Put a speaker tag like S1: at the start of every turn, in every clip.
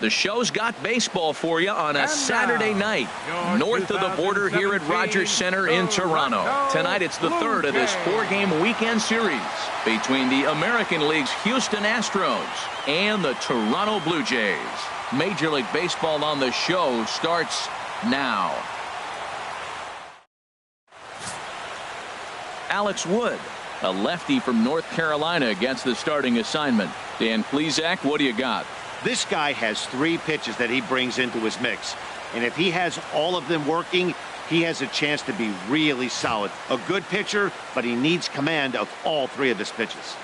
S1: The show's got baseball for you on a Saturday night north of the border here at Rogers Center in Toronto. Tonight it's the third of this four-game weekend series between the American League's Houston Astros and the Toronto Blue Jays. Major League Baseball on the show starts now. Alex Wood, a lefty from North Carolina, gets the starting assignment. Dan Plesac, what do you got?
S2: This guy has 3 pitches that he brings into his mix. And if he has all of them working, he has a chance to be really solid. A good pitcher, but he needs command of all 3 of his pitches.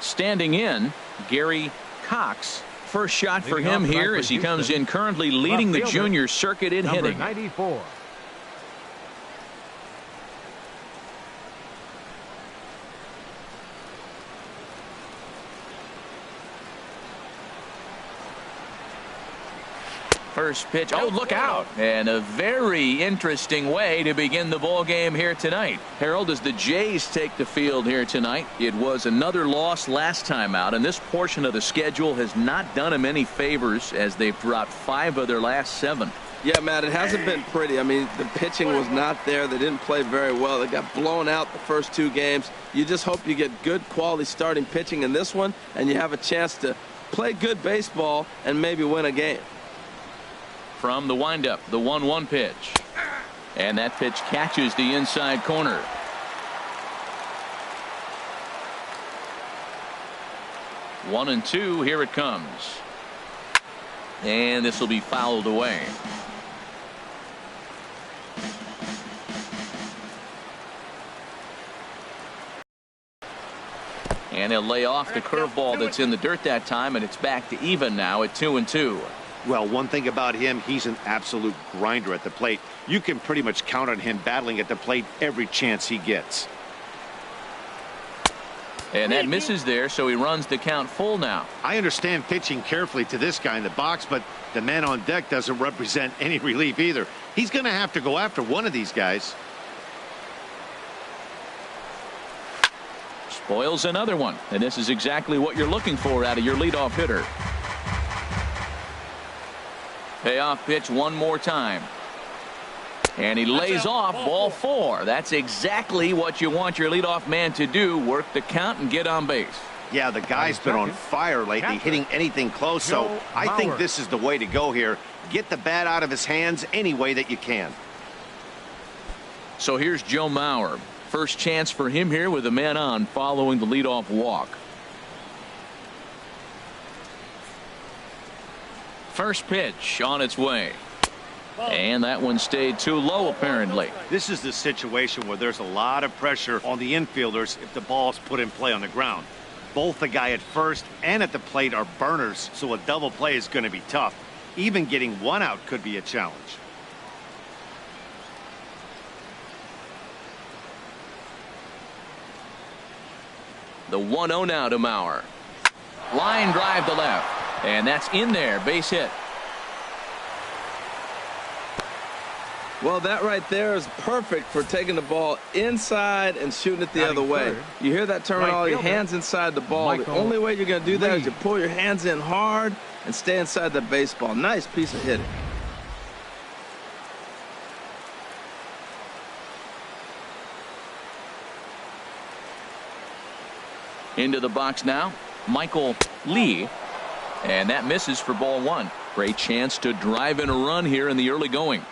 S1: Standing in, Gary Cox. First shot for him here as he comes in currently leading the junior circuit in hitting.
S3: 94.
S1: First pitch. Oh, look out. And a very interesting way to begin the ball game here tonight. Harold, as the Jays take the field here tonight, it was another loss last time out, and this portion of the schedule has not done them any favors as they've dropped 5 of their last 7.
S4: Yeah, Matt, it hasn't been pretty. I mean, the pitching was not there. They didn't play very well. They got blown out the first 2 games. You just hope you get good quality starting pitching in this one, and you have a chance to play good baseball and maybe win a game.
S1: From the windup, the 1-1 pitch. And that pitch catches the inside corner. One and 2, here it comes. And this will be fouled away. And he'll lay off the curveball that's in the dirt that time, and it's back to even now at 2-2.
S2: Well, one thing about him, he's an absolute grinder at the plate. You can pretty much count on him battling at the plate every chance he gets.
S1: And that misses there, so he runs the count full now.
S2: I understand pitching carefully to this guy in the box, but the man on deck doesn't represent any relief either. He's going to have to go after one of these guys.
S1: Spoils another one, and this is exactly what you're looking for out of your leadoff hitter. Payoff pitch one more time. And he lays off ball 4. That's exactly what you want your leadoff man to do. Work the count and get on base.
S2: Yeah, the guy's been on fire lately, hitting anything close, so I think this is the way to go here. Get the bat out of his hands any way that you can.
S1: So here's Joe Mauer. First chance for him here with a man on following the leadoff walk. First pitch on its way. And that one stayed too low, apparently.
S2: This is the situation where there's a lot of pressure on the infielders if the ball's put in play on the ground. Both the guy at first and at the plate are burners, so a double play is going to be tough. Even getting one out could be a challenge.
S1: The 1-0 now to Mauer. Line drive to left. And that's in there, base hit.
S4: Well, that right there is perfect for taking the ball inside and shooting it the other way. You hear that terminology, hands inside the ball. The only way you're going to do that is to pull your hands in hard and stay inside the baseball. Nice piece of hitting.
S1: Into the box now, Michael Lee. And that misses for ball 1. Great chance to drive in a run here in the early going.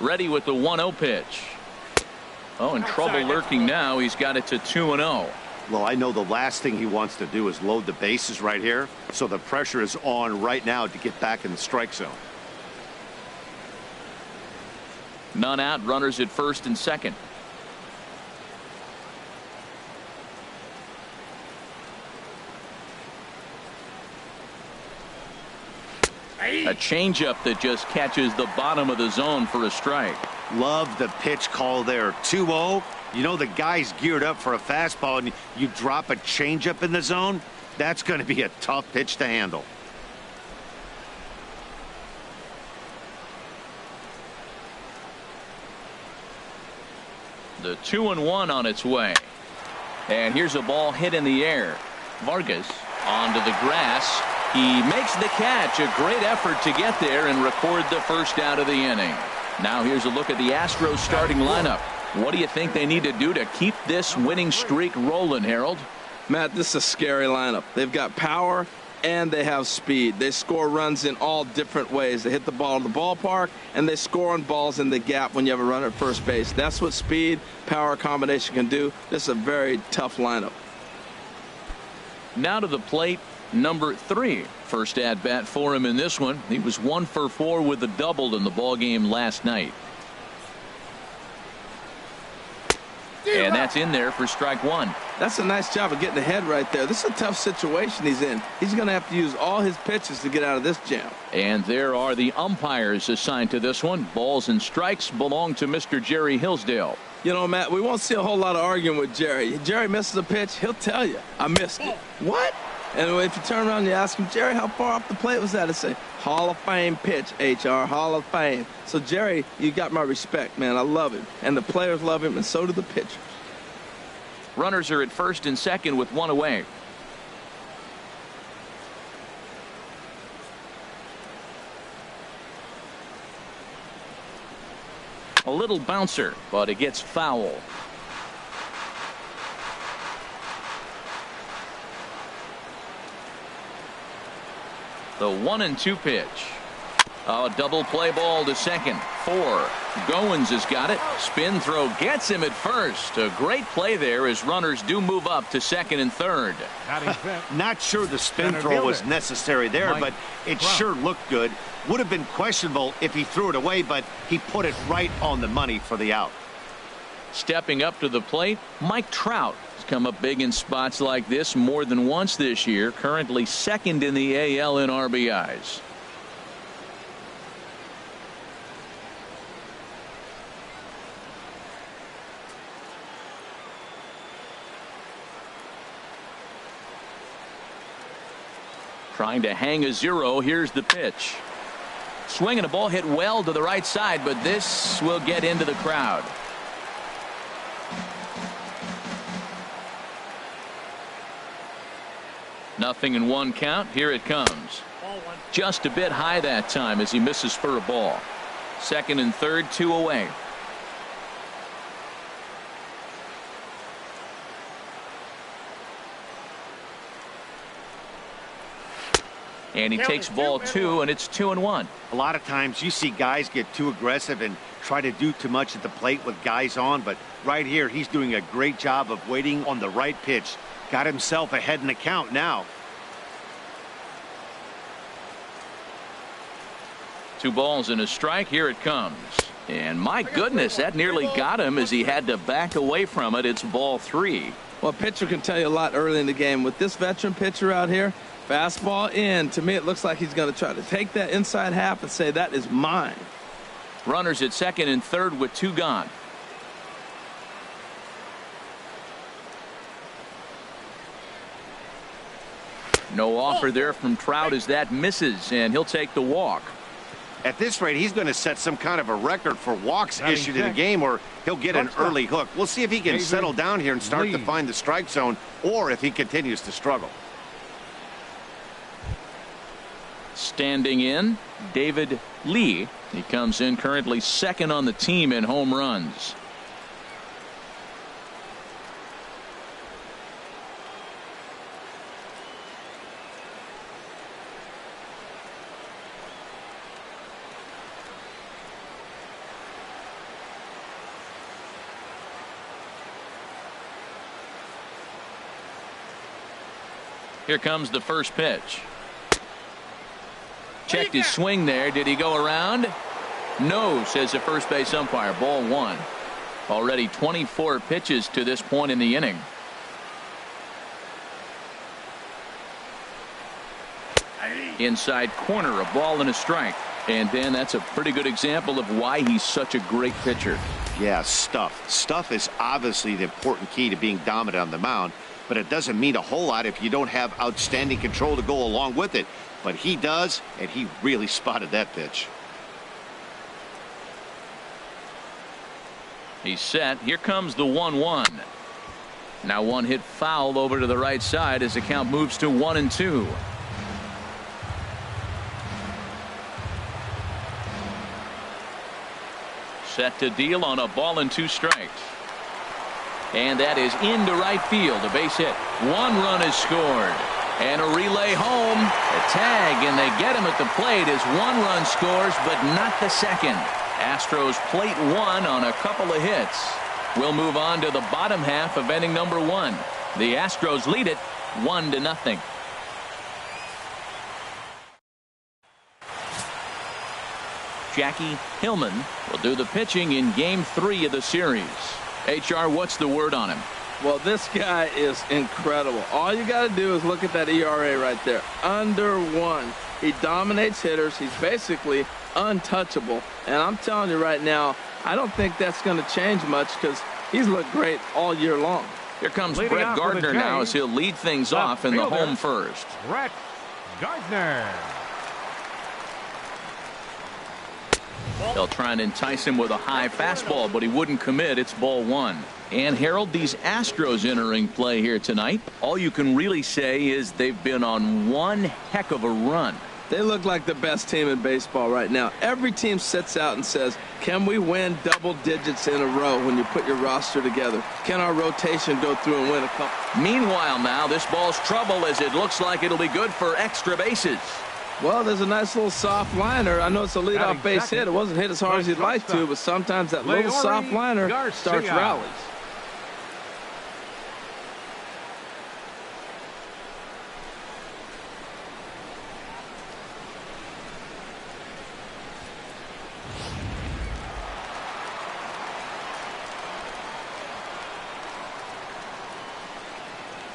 S1: Ready with the 1-0 pitch. Oh, in trouble lurking now. He's got it to 2-0.
S2: Well, I know the last thing he wants to do is load the bases right here, so the pressure is on right now to get back in the strike zone.
S1: None out, runners at first and second. A changeup that just catches the bottom of the zone for a strike.
S2: Love the pitch call there. 2-0. You know the guy's geared up for a fastball, and you drop a changeup in the zone. That's going to be a tough pitch to handle.
S1: The 2-1 on its way. And here's a ball hit in the air. Vargas onto the grass. He makes the catch. A great effort to get there and record the first out of the inning. Now here's a look at the Astros starting lineup. What do you think they need to do to keep this winning streak rolling, Harold?
S4: Matt, this is a scary lineup. They've got power and they have speed. They score runs in all different ways. They hit the ball in the ballpark and they score on balls in the gap when you have a runner at first base. That's what speed, power combination can do. This is a very tough lineup.
S1: Now to the plate, number 3. First at bat for him in this one. He was 1 for 4 with a double in the ball game last night. And that's in there for strike 1.
S4: That's a nice job of getting ahead right there. This is a tough situation he's in. He's going to have to use all his pitches to get out of this jam.
S1: And there are the umpires assigned to this one. Balls and strikes belong to Mr. Jerry Hillsdale.
S4: You know, Matt, we won't see a whole lot of arguing with Jerry. Jerry misses a pitch, he'll tell you, I missed it. What? And if you turn around and you ask him, Jerry, how far off the plate was that? He'll say, Hall of Fame pitch, HR, Hall of Fame. So, Jerry, you got my respect, man. I love him. And the players love him, and so do the pitchers.
S1: Runners are at first and second with 1 away. A little bouncer, but it gets foul. The 1-2 pitch. A double play ball to second. 4. Goins has got it. Spin throw gets him at first. A great play there as runners do move up to second and third.
S2: Not sure the spin throw was necessary there, but it sure looked good. Would have been questionable if he threw it away, but he put it right on the money for the out.
S1: Stepping up to the plate, Mike Trout has come up big in spots like this more than once this year. Currently second in the AL in RBIs. Trying to hang a 0. Here's the pitch. Swing and a ball hit well to the right side, but this will get into the crowd. Nothing in 1 count. Here it comes. Just a bit high that time as he misses for a ball. Second and third, 2 away. And he takes ball 2, and it's 2-1.
S2: A lot of times you see guys get too aggressive and try to do too much at the plate with guys on, but right here he's doing a great job of waiting on the right pitch. Got himself ahead in the count now.
S1: 2 balls and a strike. Here it comes. And my goodness, that nearly got him as he had to back away from it. It's ball 3.
S4: Well, a pitcher can tell you a lot early in the game. With this veteran pitcher out here, fastball in. To me, it looks like he's going to try to take that inside half and say, that is mine.
S1: Runners at second and third with 2 gone. No offer there from Trout as that misses, and he'll take the walk.
S2: At this rate, he's going to set some kind of a record for walks issued in a game, or he'll get an early hook. We'll see if he can settle down here and start to find the strike zone, or if he continues to struggle.
S1: Standing in, David Lee. He comes in currently second on the team in home runs. Here comes the first pitch. Checked his swing there. Did he go around? No, says the first base umpire. Ball 1. Already 24 pitches to this point in the inning. Inside corner, a ball and a strike. And Ben, that's a pretty good example of why he's such a great pitcher.
S2: Yeah, stuff. Stuff is obviously the important key to being dominant on the mound, but it doesn't mean a whole lot if you don't have outstanding control to go along with it. But he does, and he really spotted that pitch.
S1: He's set. Here comes the 1-1. Now one hit foul over to the right side as the count moves to 1-2. Set to deal on a ball and 2 strikes. And that is into right field. A base hit. 1 run is scored. And a relay home. A tag, and they get him at the plate as 1 run scores, but not the second. Astros plate 1 on a couple of hits. We'll move on to the bottom half of inning number 1. The Astros lead it 1-0. Jackie Hillman will do the pitching in game 3 of the series. HR, what's the word on him?
S4: Well, this guy is incredible. All you got to do is look at that ERA right there. Under 1. He dominates hitters. He's basically untouchable. And I'm telling you right now, I don't think that's going to change much because he's looked great all year long.
S1: Here comes Brett Gardner now as he'll lead things off in the home first.
S3: Brett Gardner.
S1: They'll try and entice him with a high fastball, but he wouldn't commit. It's ball 1. And Harold, these Astros entering play here tonight, all you can really say is they've been on one heck of a run.
S4: They look like the best team in baseball right now. Every team sits out and says, can we win double digits in a row when you put your roster together? Can our rotation go through and win a couple?
S1: Meanwhile now, this ball's trouble as it looks like it'll be good for extra bases.
S4: Well, there's a nice little soft liner. I know it's a leadoff base hit. It wasn't hit as hard as you'd like to, but sometimes that little soft liner starts rallies.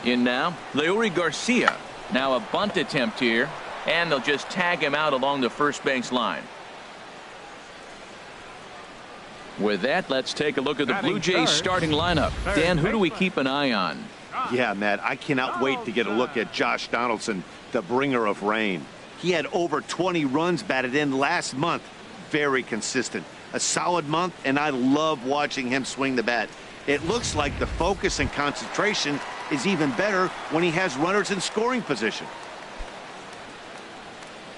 S1: In now, Leury Garcia. Now a bunt attempt here, and they'll just tag him out along the first base line. With that, let's take a look at the Blue Jays starting lineup. Dan, who do we keep an eye on?
S2: Yeah, Matt, I cannot wait to get a look at Josh Donaldson, the bringer of rain. He had over 20 runs batted in last month. Very consistent. A solid month, and I love watching him swing the bat. It looks like the focus and concentration is even better when he has runners in scoring position.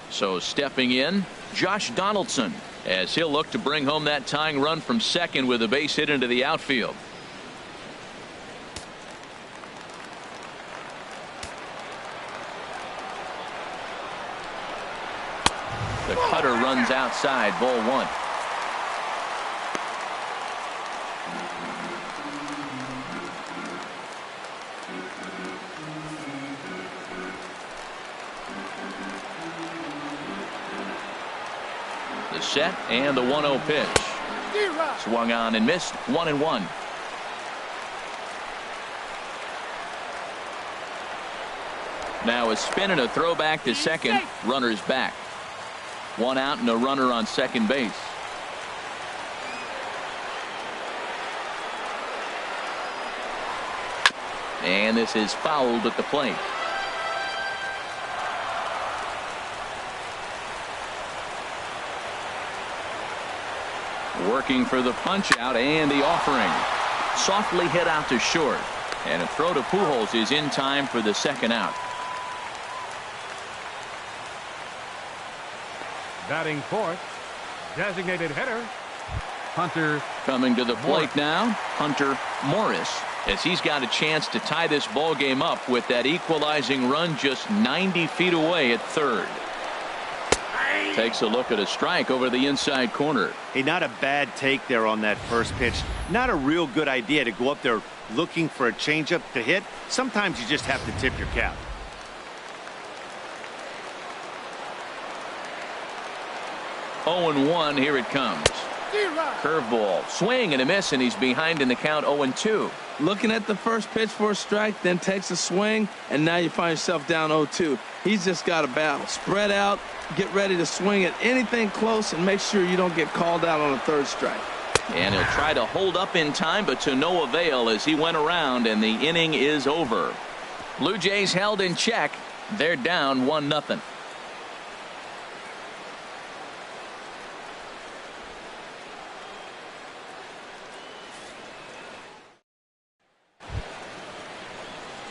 S1: So stepping in, Josh Donaldson, as he'll look to bring home that tying run from second with a base hit into the outfield. The cutter runs outside, ball 1. The set and the 1-0 pitch. Swung on and missed. 1-1. Now a spin and a throw back to second. Runners back. 1 out and a runner on second base. And this is fouled at the plate. Working for the punch out and the offering. Softly hit out to short. And a throw to Pujols is in time for the second out.
S3: Batting fourth, designated hitter, Hunter.
S1: Coming to the plate now, Hunter Morris, as he's got a chance to tie this ball game up with that equalizing run just 90 feet away at third. Takes a look at a strike over the inside corner.
S2: Hey, not a bad take there on that first pitch. Not a real good idea to go up there looking for a changeup to hit. Sometimes you just have to tip your cap.
S1: Oh, 0-1, here it comes. Curveball, swing and a miss, and he's behind in the count 0-2.
S4: Looking at the first pitch for a strike, then takes a swing, and now you find yourself down 0-2. He's just got a battle. Spread out, get ready to swing at anything close, and make sure you don't get called out on a third strike.
S1: And he'll try to hold up in time, but to no avail as he went around, and the inning is over. Blue Jays held in check. They're down 1-0.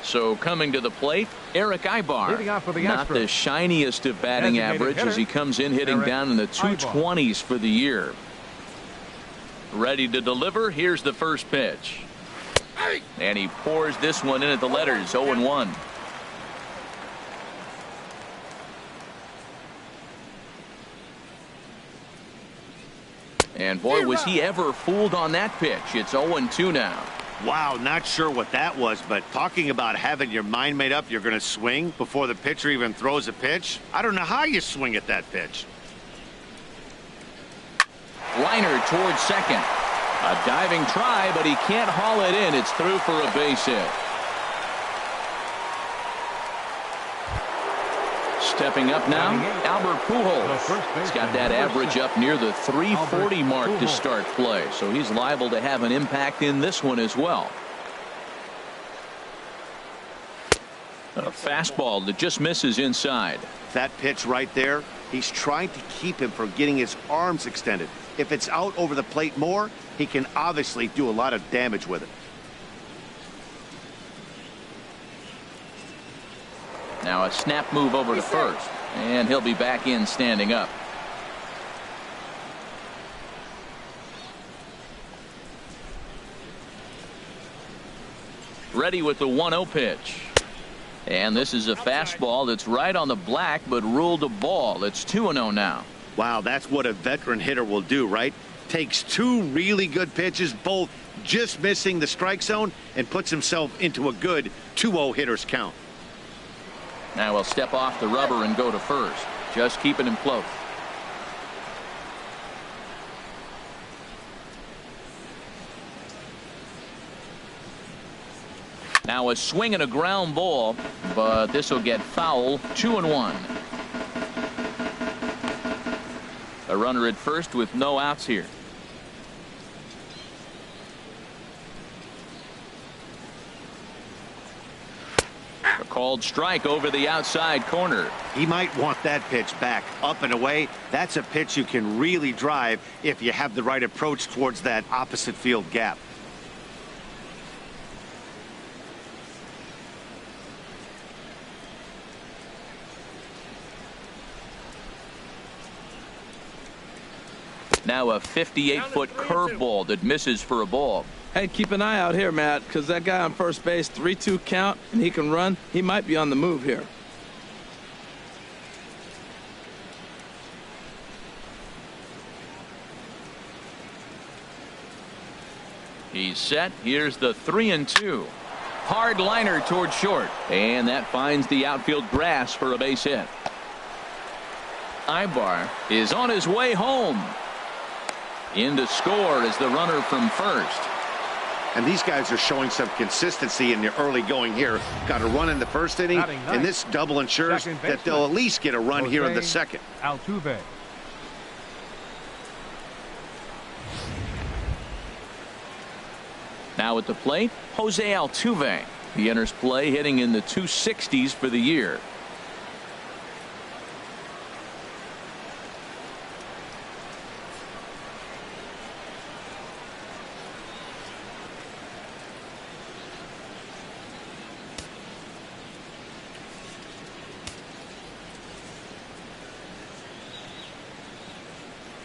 S1: So coming to the plate, Eric Ibar.
S3: Leading off for the
S1: Not
S3: Astros.
S1: the shiniest of batting
S3: Designated
S1: average
S3: hitter,
S1: as he comes in hitting
S3: Eric
S1: down in the
S3: Ibar.
S1: 220s for the year. Ready to deliver. Here's the first pitch. And he pours this one in at the letters, 0-1. And boy, was he ever fooled on that pitch. It's 0-2 now.
S2: Wow, not sure what that was, but talking about having your mind made up you're going to swing before the pitcher even throws a pitch. I don't know how you swing at that pitch.
S1: Liner towards second. A diving try, but he can't haul it in. It's through for a base hit. Stepping up now, Albert Pujols. He's got that average up near the 340 mark to start play, so he's liable to have an impact in this one as well. A fastball that just misses inside.
S2: That pitch right there, he's trying to keep him from getting his arms extended. If it's out over the plate more, he can obviously do a lot of damage with it.
S1: Now a snap move over to first, and he'll be back in standing up. Ready with the 1-0 pitch. And this is a fastball that's right on the black, but ruled a ball. It's 2-0 now.
S2: Wow, that's what a veteran hitter will do, right? Takes two really good pitches, both just missing the strike zone, and puts himself into a good 2-0 hitter's count.
S1: Now he'll step off the rubber and go to first, just keeping him close. Now a swing and a ground ball, but this will get foul. 2-1. A runner at first with no outs here. A called strike over the outside corner.
S2: He might want that pitch back, up and away. That's a pitch you can really drive if you have the right approach towards that opposite field gap.
S1: Now a 58-foot curveball that misses for a ball.
S4: Hey, keep an eye out here, Matt, because that guy on first base, 3-2 count, and he can run. He might be on the move here.
S1: He's set. Here's the 3-2. Hard liner towards short, and that finds the outfield grass for a base hit. Ibar is on his way home. In to score is the runner from first.
S2: And these guys are showing some consistency in the early going here. Got a run in the first inning, and this double ensures that they'll at least get a run here in the second.
S3: Altuve.
S1: Now at the plate, Jose Altuve. He enters play hitting in the 260s for the year.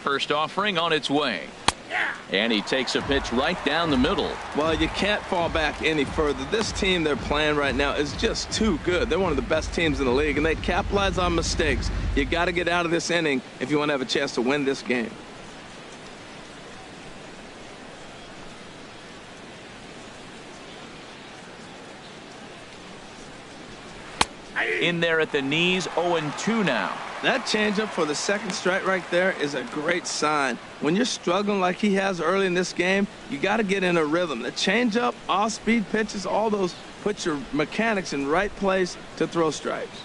S1: First offering on its way. And he takes a pitch right down the middle.
S4: Well, you can't fall back any further. This team they're playing right now is just too good. They're one of the best teams in the league, and they capitalize on mistakes. You got to get out of this inning if you want to have a chance to win this game.
S1: In there at the knees, 0-2 now.
S4: That changeup for the second strike right there is a great sign. When you're struggling like he has early in this game, you got to get in a rhythm. The changeup, off-speed pitches, all those put your mechanics in right place to throw strikes.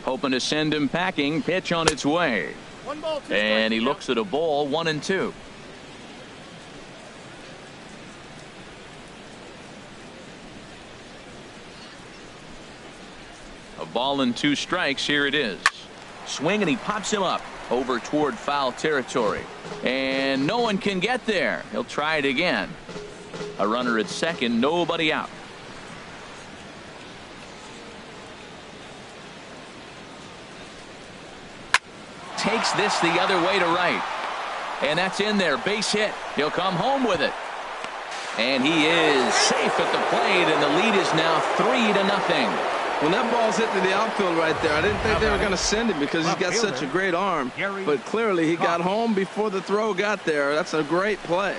S1: Hoping to send him packing. Pitch on its way. And he looks at a ball, 1-2. A ball and 2 strikes. Here it is. Swing, and he pops him up over toward foul territory. And no one can get there. He'll try it again. A runner at second, nobody out. Takes this the other way to right. And that's in there. Base hit. He'll come home with it. And he is safe at the plate, and the lead is now 3-0.
S4: When that ball's hit to the outfield right there, I didn't think they were going to send him because he's got such a great arm. But clearly he got home before the throw got there. That's a great play.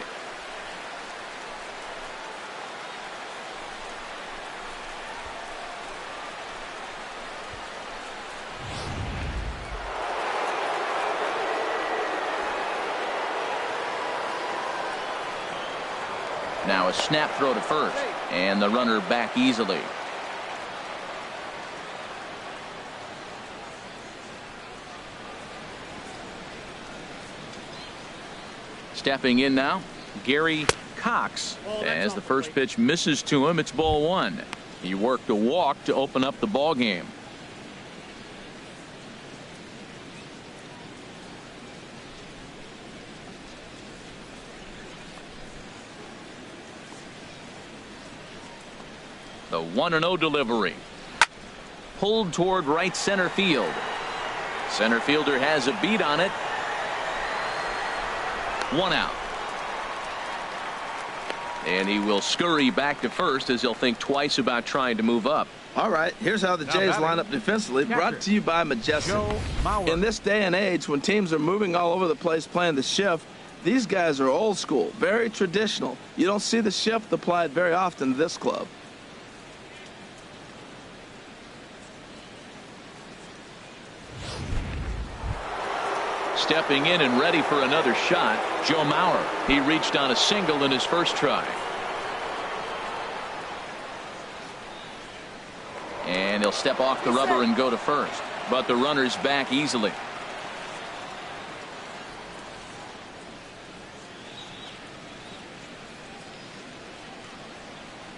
S1: Now a snap throw to first, and the runner back easily. Stepping in now, Gary Cox. As the first pitch misses to him, it's ball one. He worked a walk to open up the ball game. The 1-0 delivery. Pulled toward right center field. Center fielder has a beat on it. 1 out. And he will scurry back to first as he'll think twice about trying to move up.
S4: All right, here's how the Jays line up defensively, brought to you by Majestic. In this day and age, when teams are moving all over the place playing the shift, these guys are old school, very traditional. You don't see the shift applied very often to this club.
S1: Stepping in and ready for another shot, Joe Mauer. He reached on a single in his first try. And he'll step off the rubber and go to first. But the runner's back easily.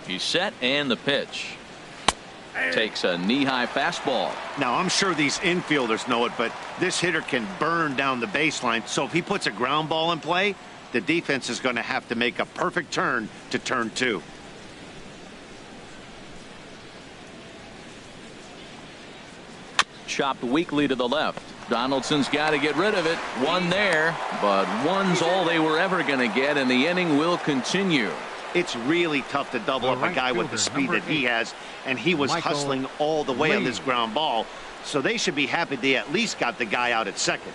S1: He's set, and the pitch. Takes a knee-high fastball.
S2: Now, I'm sure these infielders know it, but this hitter can burn down the baseline. So if he puts a ground ball in play, the defense is going to have to make a perfect turn to turn two.
S1: Chopped weakly to the left. Donaldson's got to get rid of it. One there, but one's all they were ever going to get, and the inning will continue.
S2: It's really tough to double up a guy with the speed that he has, and he was hustling all the way on this ground ball. So they should be happy they at least got the guy out at second.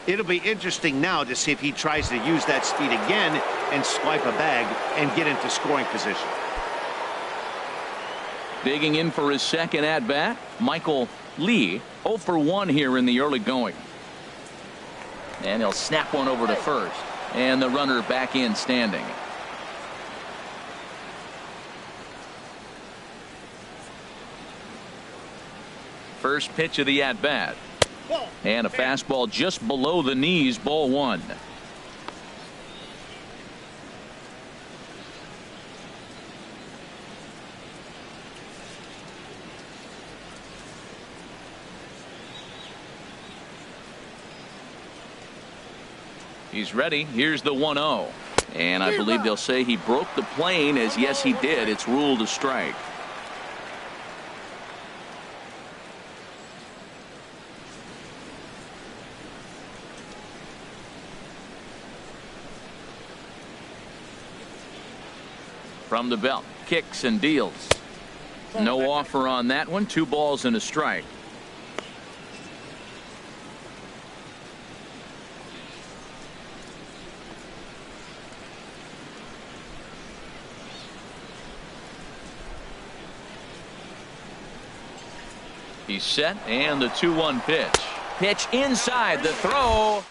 S2: It'll be interesting now to see if he tries to use that speed again and swipe a bag and get into scoring position.
S1: Digging in for his second at bat, Michael Lee, 0 for 1 here in the early going. And he'll snap one over to first, and the runner back in standing. First pitch of the at-bat. And a fastball just below the knees, ball one. He's ready. Here's the 1-0. And I believe they'll say he broke the plane, as yes he did. It's ruled a strike. From the belt, kicks and deals. No offer on that one. 2 balls and a strike. He's set, and the 2-1 pitch. Pitch inside, the throw.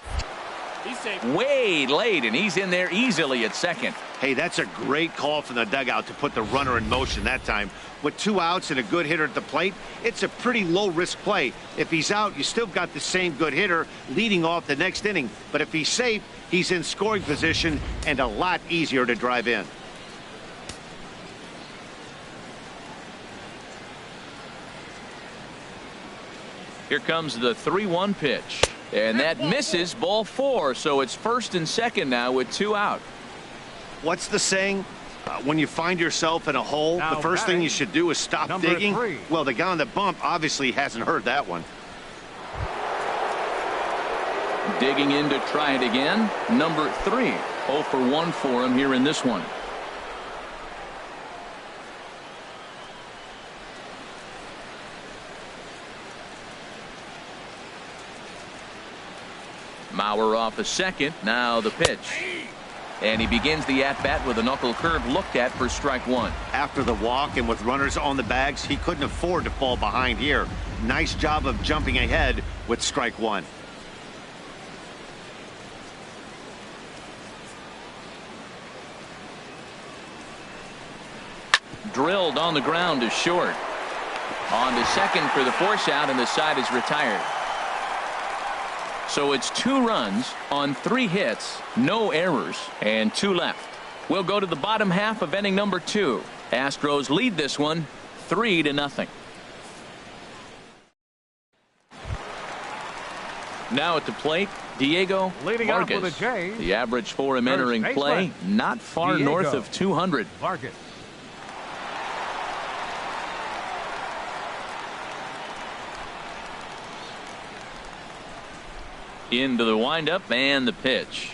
S5: He's safe.
S1: Way late, and he's in there easily at second.
S2: Hey, that's a great call from the dugout to put the runner in motion that time. With 2 outs and a good hitter at the plate, it's a pretty low-risk play. If he's out, you still got the same good hitter leading off the next inning. But if he's safe, he's in scoring position and a lot easier to drive in.
S1: Here comes the 3-1 pitch. And that misses, ball 4. So it's first and second now with 2 out.
S2: What's the saying? When you find yourself in a hole,
S3: Now
S2: the first thing you should do is stop digging.
S3: 3.
S2: Well, the guy on the bump obviously hasn't heard that one.
S1: Digging in to try it again. Number 3. 0 for 1 for him here in this one. Mauer off a second. Now the pitch. And he begins the at-bat with a knuckle curve looked at for strike 1.
S2: After the walk and with runners on the bags, he couldn't afford to fall behind here. Nice job of jumping ahead with strike 1.
S1: Drilled on the ground to short. On to second for the force out, and the side is retired. So it's 2 runs on 3 hits, no errors, and 2 left. We'll go to the bottom half of inning number 2. Astros lead this one 3-0. Now at the plate, Diego
S3: Leading off
S1: Vargas.
S3: with a J.
S1: The average for him entering
S3: First
S1: play,
S3: baseman,
S1: not far
S3: Diego
S1: north of 200.
S3: Vargas.
S1: Into the windup and the pitch.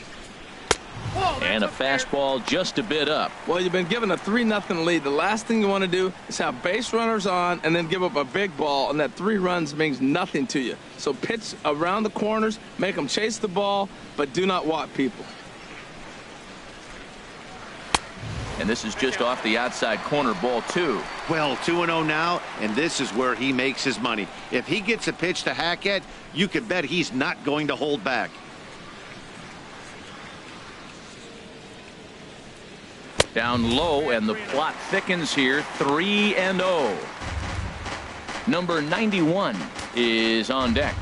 S1: And a fastball just a bit up.
S4: Well, you've been given a 3-0 lead. The last thing you want to do is have base runners on and then give up a big ball, and that 3 runs means nothing to you. So pitch around the corners, make them chase the ball, but do not walk people.
S1: And this is just off the outside corner, ball 2.
S2: Well, 2-0 now, and this is where he makes his money. If he gets a pitch to hack at, you can bet he's not going to hold back.
S1: Down low, and the plot thickens here. 3-0. Number 91 is on deck.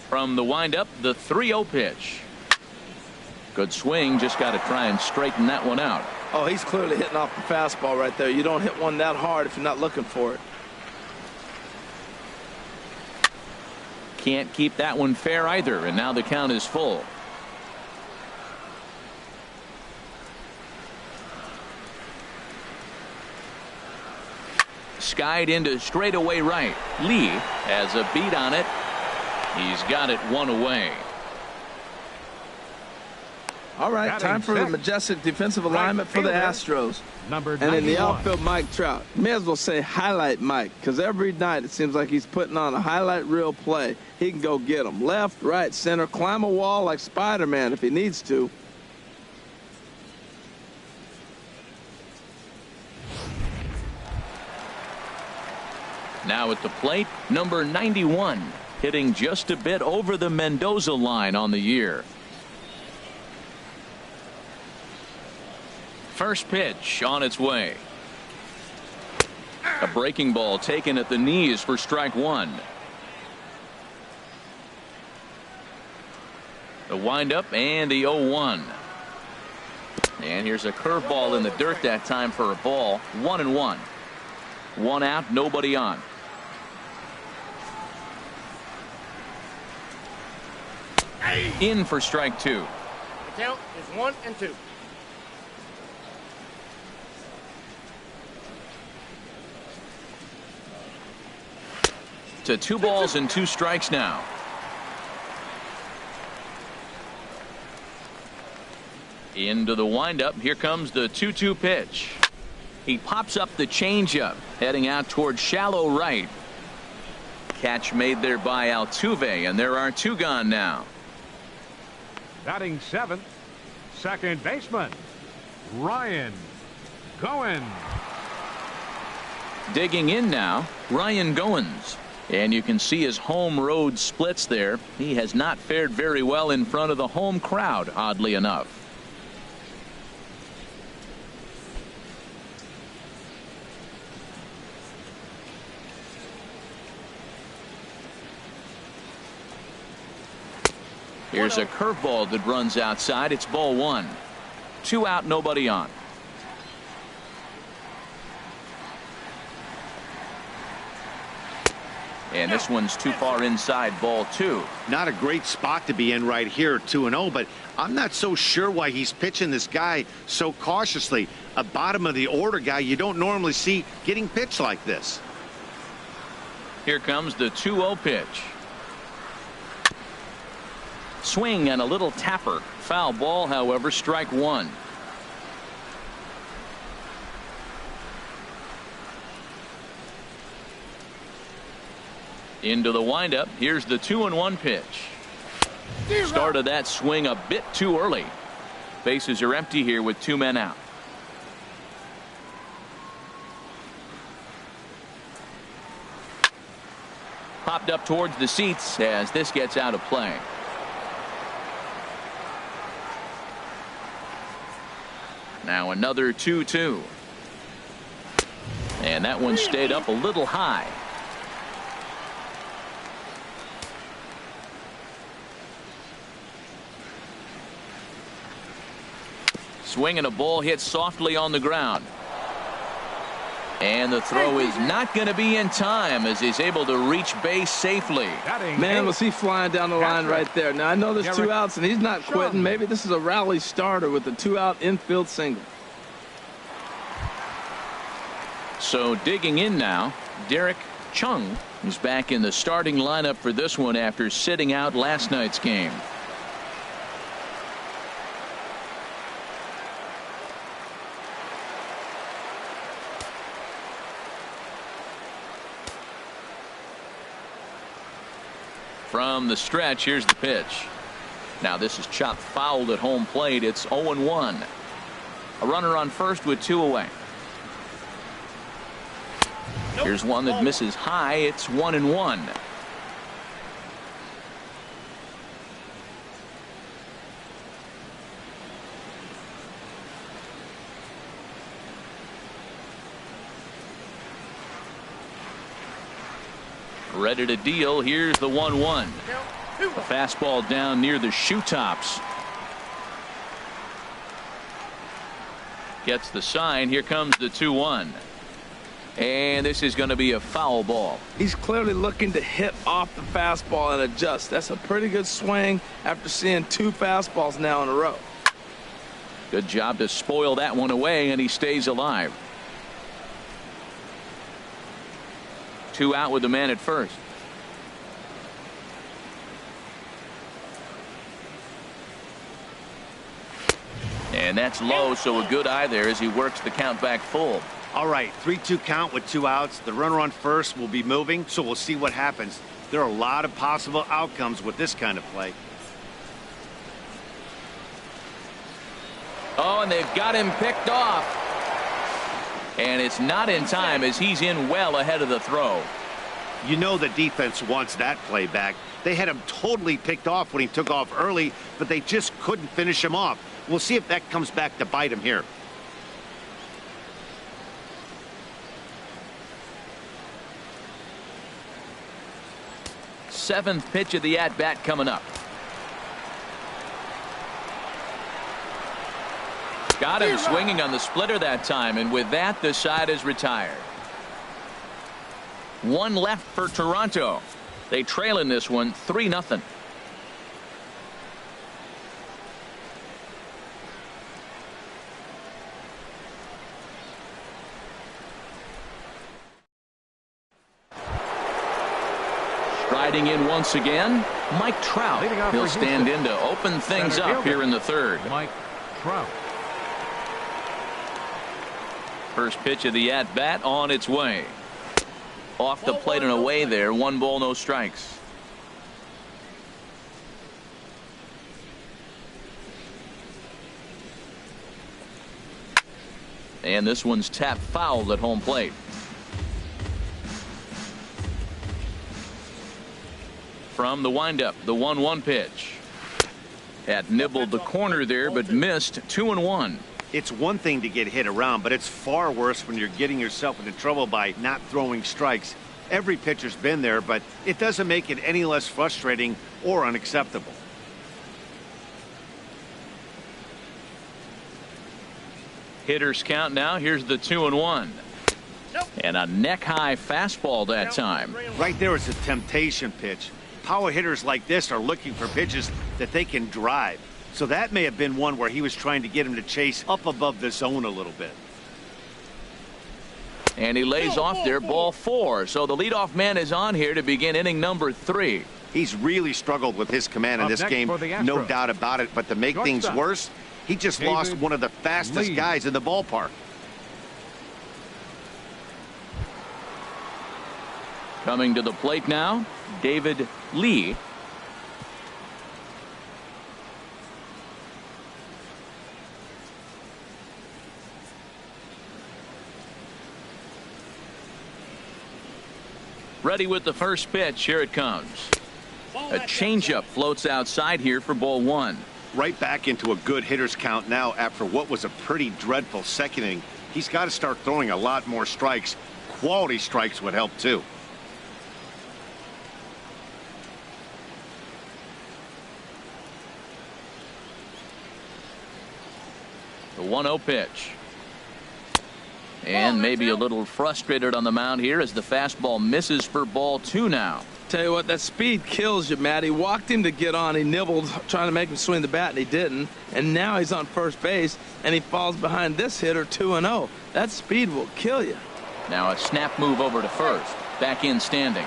S1: From the windup, the 3-0 pitch. Good swing, just got to try and straighten that one out.
S4: Oh, he's clearly hitting off the fastball right there. You don't hit one that hard if you're not looking for it.
S1: Can't keep that one fair either, and now the count is full. Skied into straightaway right. Lee has a beat on it. He's got it 1 away.
S4: All right, time for the majestic defensive alignment for the Astros.
S3: Number
S4: 91. And in the outfield, Mike Trout. May as well say highlight Mike, because every night it seems like he's putting on a highlight reel play. He can go get them left, right, center, climb a wall like Spider-Man if he needs to.
S1: Now at the plate, number 91, hitting just a bit over the Mendoza line on the year. First pitch on its way. A breaking ball taken at the knees for strike 1. The windup and the 0-1. And here's a curveball in the dirt that time for a ball. 1-1. 1 out, nobody on. In for strike 2.
S5: The count is 1-2.
S1: To 2 balls and 2 strikes now. Into the windup. Here comes the 2-2 pitch. He pops up the changeup, heading out towards shallow right. Catch made there by Altuve, and there are 2 gone now.
S3: Batting 7th, second baseman, Ryan Goins.
S1: Digging in now, Ryan Goins. And you can see his home road splits there. He has not fared very well in front of the home crowd, oddly enough. Here's a curveball that runs outside. It's ball 1. 2 out, nobody on. And this one's too far inside, ball 2.
S2: Not a great spot to be in right here, 2-0, but I'm not so sure why he's pitching this guy so cautiously. A bottom of the order guy you don't normally see getting pitched like this.
S1: Here comes the 2-0 pitch. Swing and a little tapper. Foul ball, however, strike 1. Into the windup. Here's the 2-1 pitch. Started that swing a bit too early. Bases are empty here with 2 men out. Popped up towards the seats as this gets out of play. Now another 2-2. And that one stayed up a little high. Swing and a ball hit softly on the ground. And the throw is not going to be in time as he's able to reach base safely.
S4: Man, was he flying down the line right there. Now, I know there's 2 outs, and he's not quitting. Maybe this is a rally starter with the 2-out infield single.
S1: So digging in now, Derek Chung is back in the starting lineup for this one after sitting out last night's game. From the stretch, here's the pitch. Now this is chopped fouled at home plate. It's 0-1. A runner on first with 2 away. Here's one that misses high. It's 1-1. Ready to deal. Here's the 1-1. A fastball down near the shoe tops. Gets the sign. Here comes the 2-1. And this is going to be a foul ball.
S4: He's clearly looking to hit off the fastball and adjust. That's a pretty good swing after seeing 2 fastballs now in a row.
S1: Good job to spoil that one away, and he stays alive. 2 out with the man at first. And that's low, so a good eye there as he works the count back full.
S2: All right, 3-2 count with 2 outs. The runner on first will be moving, so we'll see what happens. There are a lot of possible outcomes with this kind of play.
S1: Oh, and they've got him picked off. And it's not in time as he's in well ahead of the throw.
S2: You know the defense wants that play back. They had him totally picked off when he took off early, but they just couldn't finish him off. We'll see if that comes back to bite him here.
S1: Seventh pitch of the at-bat coming up. Got him swinging on the splitter that time, and with that, the side is retired. 1 left for Toronto. They trail in this one 3-0. Striding in once again, Mike Trout. He'll stand in to open things up here in the third.
S3: Mike Trout.
S1: First pitch of the at-bat on its way. Off the plate and away there. 1 ball, no strikes. And this one's tapped foul at home plate. From the windup, the 1-1 pitch. Had nibbled the corner there, but missed. 2-1.
S2: It's one thing to get hit around, but it's far worse when you're getting yourself into trouble by not throwing strikes. Every pitcher's been there, but it doesn't make it any less frustrating or unacceptable.
S1: Hitters count now. Here's the 2-1. And a neck-high fastball that time.
S2: Right there is a temptation pitch. Power hitters like this are looking for pitches that they can drive. So that may have been one where he was trying to get him to chase up above the zone a little bit.
S1: And he lays off there, ball 4. So the leadoff man is on here to begin inning number 3.
S2: He's really struggled with his command in this game, no doubt about it. But to make things worse, he just lost one of the fastest guys in the ballpark.
S1: Coming to the plate now, David Lee. Ready with the first pitch. Here it comes. A changeup floats outside here for ball 1.
S2: Right back into a good hitter's count now after what was a pretty dreadful second inning. He's got to start throwing a lot more strikes. Quality strikes would help too.
S1: The 1-0 pitch. And maybe a little frustrated on the mound here as the fastball misses for ball 2 now.
S4: Tell you what, that speed kills you, Matt. He walked him to get on. He nibbled, trying to make him swing the bat, and he didn't. And now he's on first base, and he falls behind this hitter 2-0. That speed will kill you.
S1: Now a snap move over to first. Back in standing.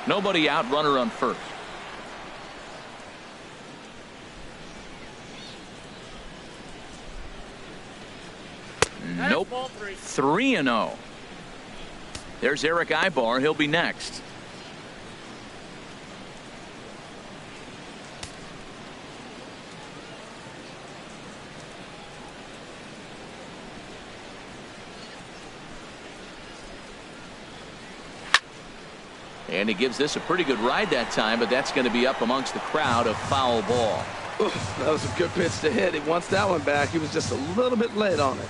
S1: Nobody out, runner on first. Nope. 3-0. There's Eric Ibar. He'll be next. And he gives this a pretty good ride that time, but that's going to be up amongst the crowd. A foul ball.
S4: Oof, that was a good pitch to hit. He wants that one back. He was just a little bit late on it.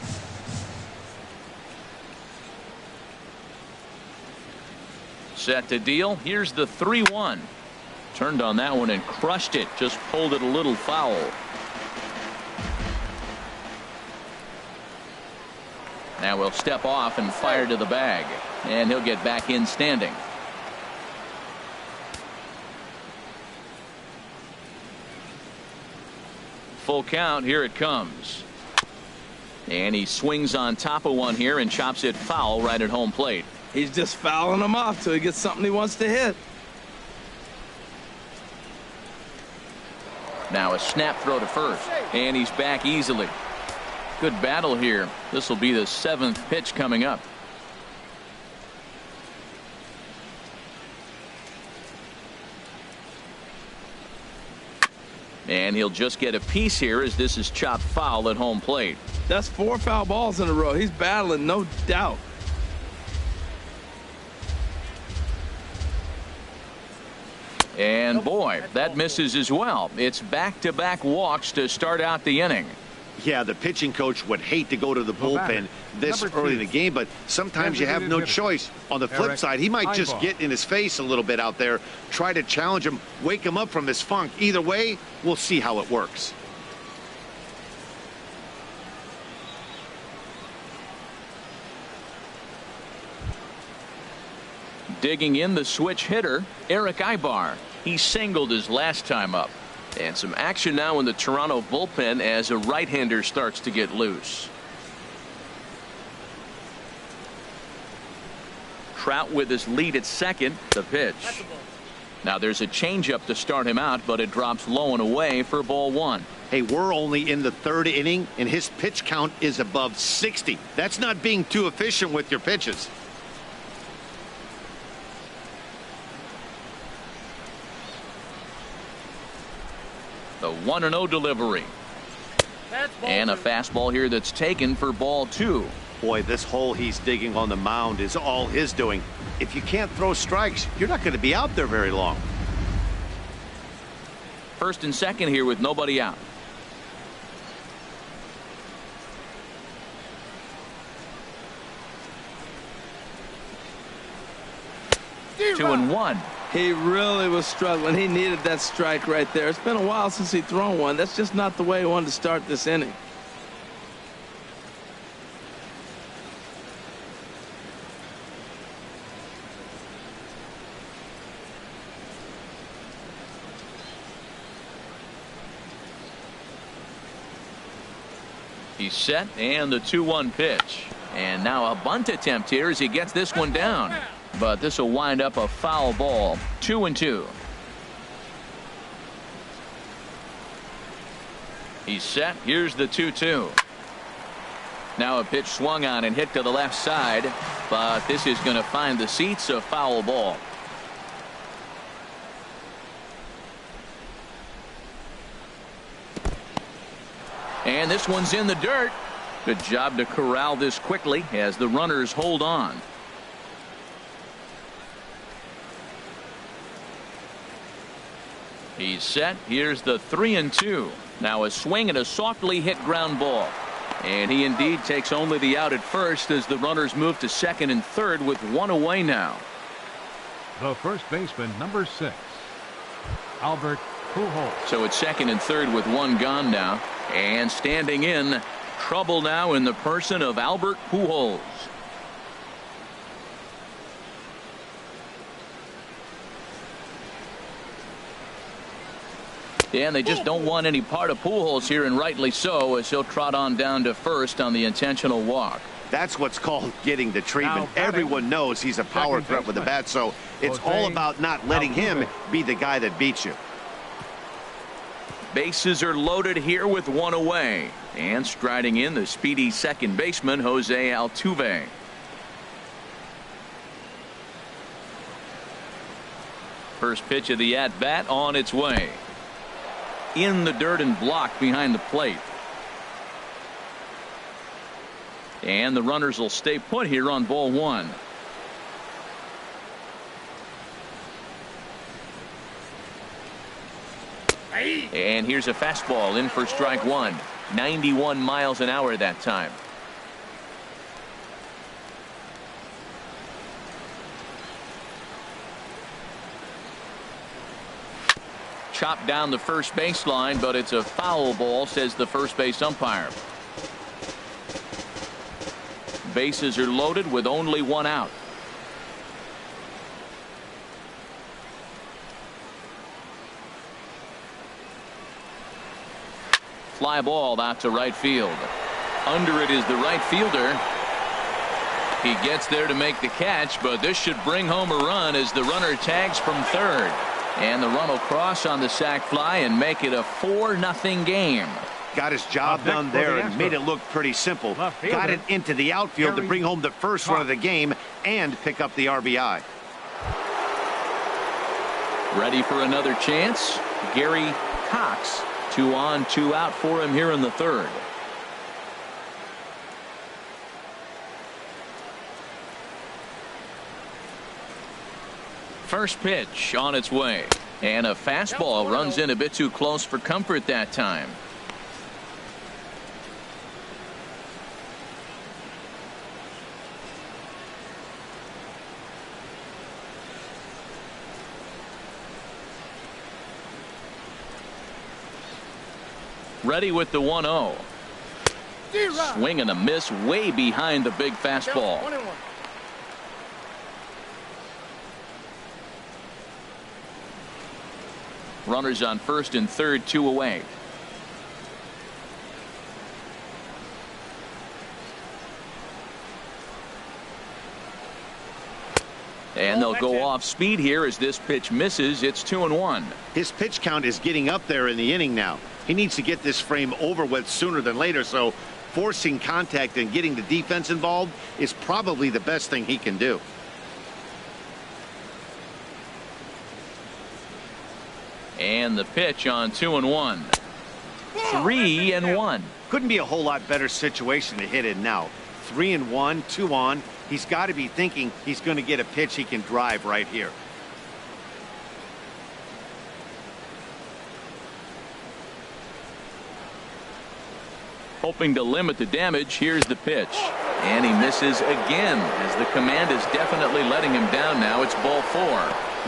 S1: Set to deal. Here's the 3-1. Turned on that one and crushed it. Just pulled it a little foul. Now we'll step off and fire to the bag. And he'll get back in standing. Full count. Here it comes. And he swings on top of one here and chops it foul right at home plate.
S4: He's just fouling him off till he gets something he wants to hit.
S1: Now a snap throw to first. And he's back easily. Good battle here. This will be the 7th pitch coming up. And he'll just get a piece here as this is chopped foul at home plate.
S4: That's 4 foul balls in a row. He's battling, no doubt.
S1: And boy, that misses as well. It's back-to-back walks to start out the inning.
S2: Yeah, the pitching coach would hate to go to the bullpen this early in the game, but sometimes you have no choice. On the flip side, he might just get in his face a little bit out there, try to challenge him, wake him up from his funk. Either way, we'll see how it works.
S1: Digging in the switch hitter, Eric Ibar. He singled his last time up. And some action now in the Toronto bullpen as a right-hander starts to get loose. Trout with his lead at second. The pitch. Now there's a changeup to start him out, but it drops low and away for ball 1.
S2: Hey, we're only in the 3rd inning, and his pitch count is above 60. That's not being too efficient with your pitches.
S1: The 1-0 delivery. And a fastball here that's taken for ball 2.
S2: Boy, this hole he's digging on the mound is all his doing. If you can't throw strikes, you're not going to be out there very long.
S1: First and second here with nobody out. Two and one.
S4: He really was struggling. He needed that strike right there. It's been a while since he'd thrown one. That's just not the way he wanted to start this inning.
S1: He's set, and the 2-1 pitch. And now a bunt attempt here as he gets this one down. But this will wind up a foul ball. 2-2. He's set. Here's the 2-2. Now a pitch swung on and hit to the left side. But this is going to find the seats, a foul ball. And this one's in the dirt. Good job to corral this quickly as the runners hold on. He's set. Here's the 3-2. Now a swing and a softly hit ground ball. And he indeed takes only the out at first as the runners move to second and third with one away now.
S3: The first baseman, number 6, Albert Pujols.
S1: So it's second and third with one gone now. And standing in, trouble now in the person of Albert Pujols. And they just don't want any part of Pujols here, and rightly so, as he'll trot on down to first on the intentional walk.
S2: That's what's called getting the treatment. Everyone knows he's a power threat with the bat, so it's all about not letting him be the guy that beats you.
S1: Bases are loaded here with one away. And striding in, the speedy second baseman, Jose Altuve. First pitch of the at-bat on its way. In the dirt and blocked behind the plate. And the runners will stay put here on ball one. And here's a fastball in for strike one. 91 miles an hour that time. Chopped down the first baseline, but it's a foul ball, says the first base umpire. Bases are loaded with only one out. Fly ball out to right field. Under it is the right fielder. He gets there to make the catch, but this should bring home a run as the runner tags from third. And the run will cross on the sac fly and make it a 4-0 game.
S2: Got his job done there and made it look pretty simple. Got it into the outfield to bring home the first run of the game and pick up the RBI.
S1: Ready for another chance? Gary Cox. 2 on, 2 out for him here in the third. First pitch on its way. And a fastball runs in a bit too close for comfort that time. Ready with the 1-0. Swing and a miss way behind the big fastball. Runners on first and third, 2 away. And they'll go off speed here as this pitch misses. It's 2-1.
S2: His pitch count is getting up there in the inning now. He needs to get this frame over with sooner than later, so forcing contact and getting the defense involved is probably the best thing he can do.
S1: And the pitch on 2-1. 3-1.
S2: Couldn't be a whole lot better situation to hit in now. 3-1, 2 on. He's got to be thinking he's going to get a pitch he can drive right here.
S1: Hoping to limit the damage. Here's the pitch. And he misses again as the command is definitely letting him down now. It's ball 4.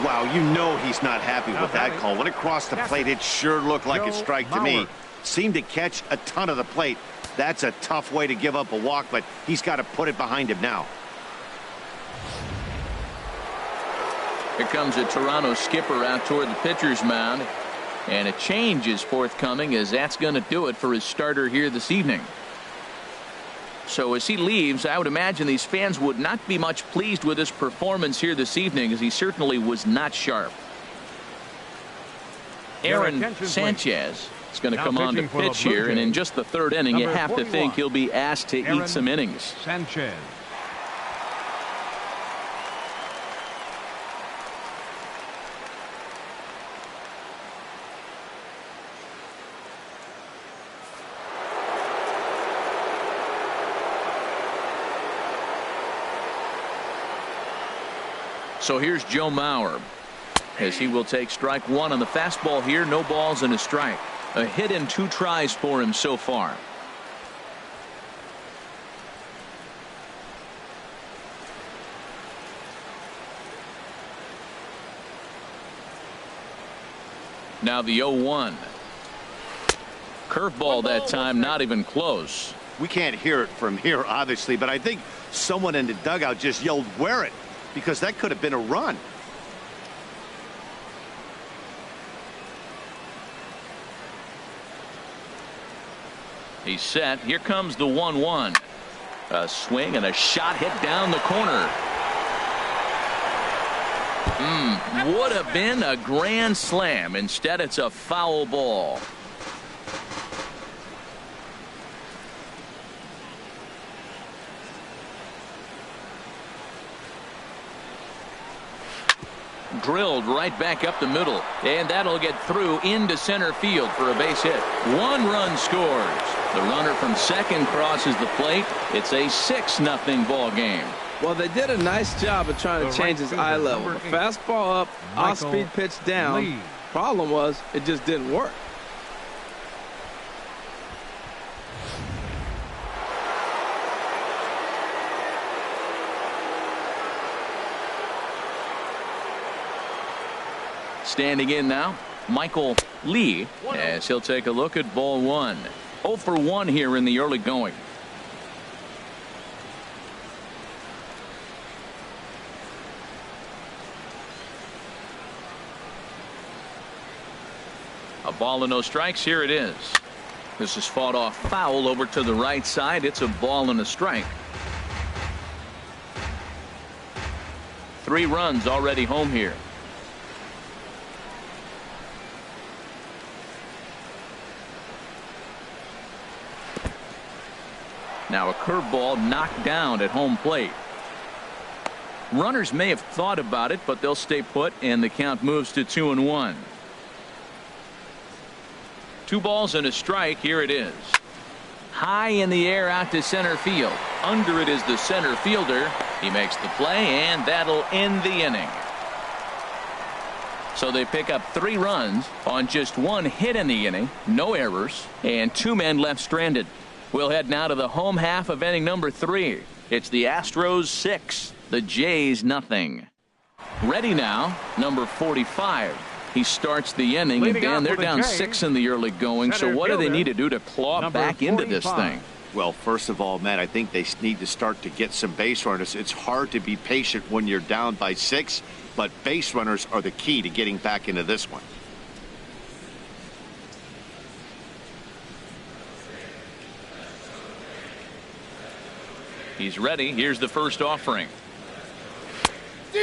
S2: Wow, you know he's not happy with that call. When it crossed the plate, it sure looked like a strike to me. Seemed to catch a ton of the plate. That's a tough way to give up a walk, but he's got to put it behind him now.
S1: Here comes a Toronto skipper out toward the pitcher's mound. And a change is forthcoming as that's going to do it for his starter here this evening. So as he leaves, I would imagine these fans would not be much pleased with his performance here this evening, as he certainly was not sharp. Aaron Sanchez is going to come on to pitch here, and in just the third inning, you have to think he'll be asked to eat some innings.
S3: Sanchez.
S1: So here's Joe Mauer, as he will take strike one on the fastball here. No balls and a strike. A hit in 2 tries for him so far. Now the 0-1. Curveball that time, not even close.
S2: We can't hear it from here, obviously, but I think someone in the dugout just yelled, "Wear it," because that could have been a run.
S1: He's set. Here comes the 1-1. A swing and a shot hit down the corner. Would have been a grand slam. Instead, it's a foul ball. Drilled right back up the middle, and that'll get through into center field for a base hit. 1 run scores. The runner from second crosses the plate. It's a 6-0 ball game.
S4: Well, they did a nice job of trying to change his eye level. The fastball up, off-speed pitch down. Problem was, it just didn't work.
S1: Standing in now, Michael Lee, as he'll take a look at ball 1. 0 for 1 here in the early going. A ball and no strikes. Here it is. This is fought off foul over to the right side. It's a ball and a strike. 3 runs already home here. Now a curveball knocked down at home plate. Runners may have thought about it, but they'll stay put, and the count moves to 2-1. 2 balls and a strike. Here it is. High in the air out to center field. Under it is the center fielder. He makes the play, and that'll end the inning. So they pick up 3 runs on just 1 hit in the inning. No errors, and 2 men left stranded. We'll head now to the home half of inning number 3. It's the Astros 6, the Jays nothing. Ready now, number 45. He starts the inning, and Dan, they're down 6 in the early going. So what do they need to do to claw back into this thing?
S2: Well, first of all, Matt, I think they need to start to get some base runners. It's hard to be patient when you're down by 6, but base runners are the key to getting back into this one.
S1: He's ready. Here's the first offering.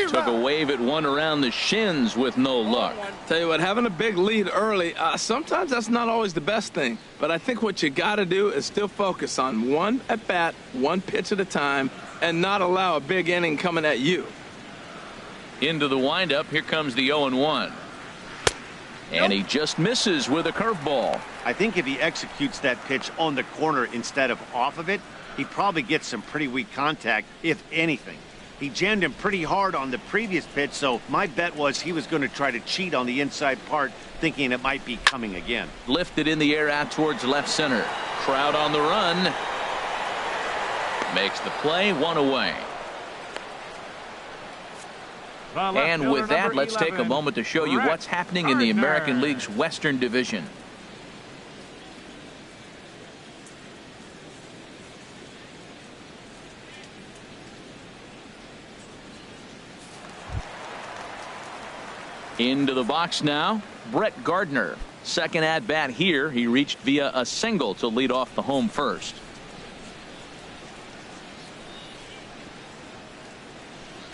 S1: Took a wave at one around the shins with no luck.
S4: Tell you what, having a big lead early, sometimes that's not always the best thing. But I think what you got to do is still focus on 1 at bat, 1 pitch at a time, and not allow a big inning coming at you.
S1: Into the windup. Here comes the 0-1. And he just misses with a curveball.
S2: I think if he executes that pitch on the corner instead of off of it, he probably gets some pretty weak contact, if anything. He jammed him pretty hard on the previous pitch, so my bet was he was going to try to cheat on the inside part, thinking it might be coming again.
S1: Lifted in the air out towards left center. Crowd on the run. Makes the play, 1 away. And with that, let's take a moment to show you what's happening in the American League's Western Division. Into the box now, Brett Gardner. Second at bat here. He reached via a single to lead off the home first.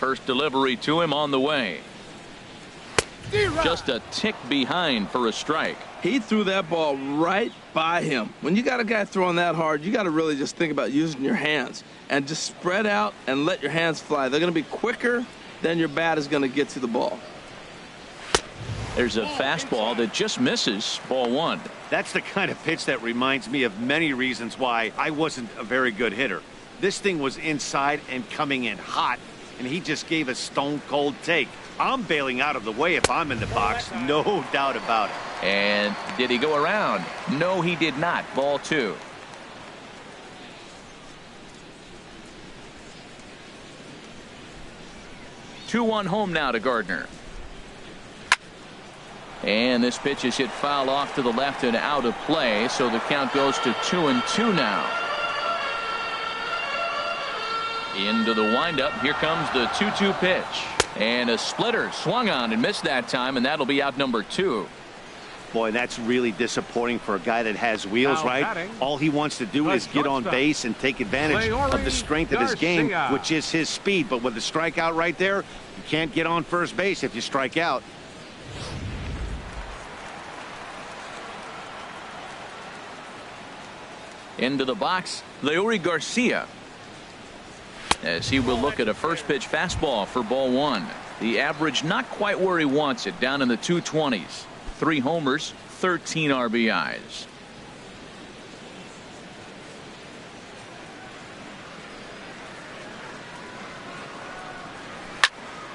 S1: First delivery to him on the way. Just a tick behind for a strike.
S4: He threw that ball right by him. When you got a guy throwing that hard, you got to really just think about using your hands and just spread out and let your hands fly. They're going to be quicker than your bat is going to get to the ball.
S1: There's a fastball that just misses. Ball one.
S2: That's the kind of pitch that reminds me of many reasons why I wasn't a very good hitter. This thing was inside and coming in hot, and he just gave a stone-cold take. I'm bailing out of the way if I'm in the box, no doubt about it.
S1: And did he go around? No, he did not. Ball two. Two-one home now to Gardner. And this pitch is hit foul off to the left and out of play, so the count goes to 2-2 now. Into the windup. Here comes the 2-2 pitch. And a splitter swung on and missed that time, and that'll be out number 2.
S2: Boy, that's really disappointing for a guy that has wheels,
S3: Now
S2: right?
S3: batting,
S2: All he wants to do is get on base and take advantage of the strength of his game, which is his speed. But with the strikeout right there, you can't get on first base if you strike out.
S1: Into the box, Leury Garcia, as he will look at a first pitch fastball for ball one. The average not quite where he wants it, down in the 220s. 3 homers, 13 RBIs.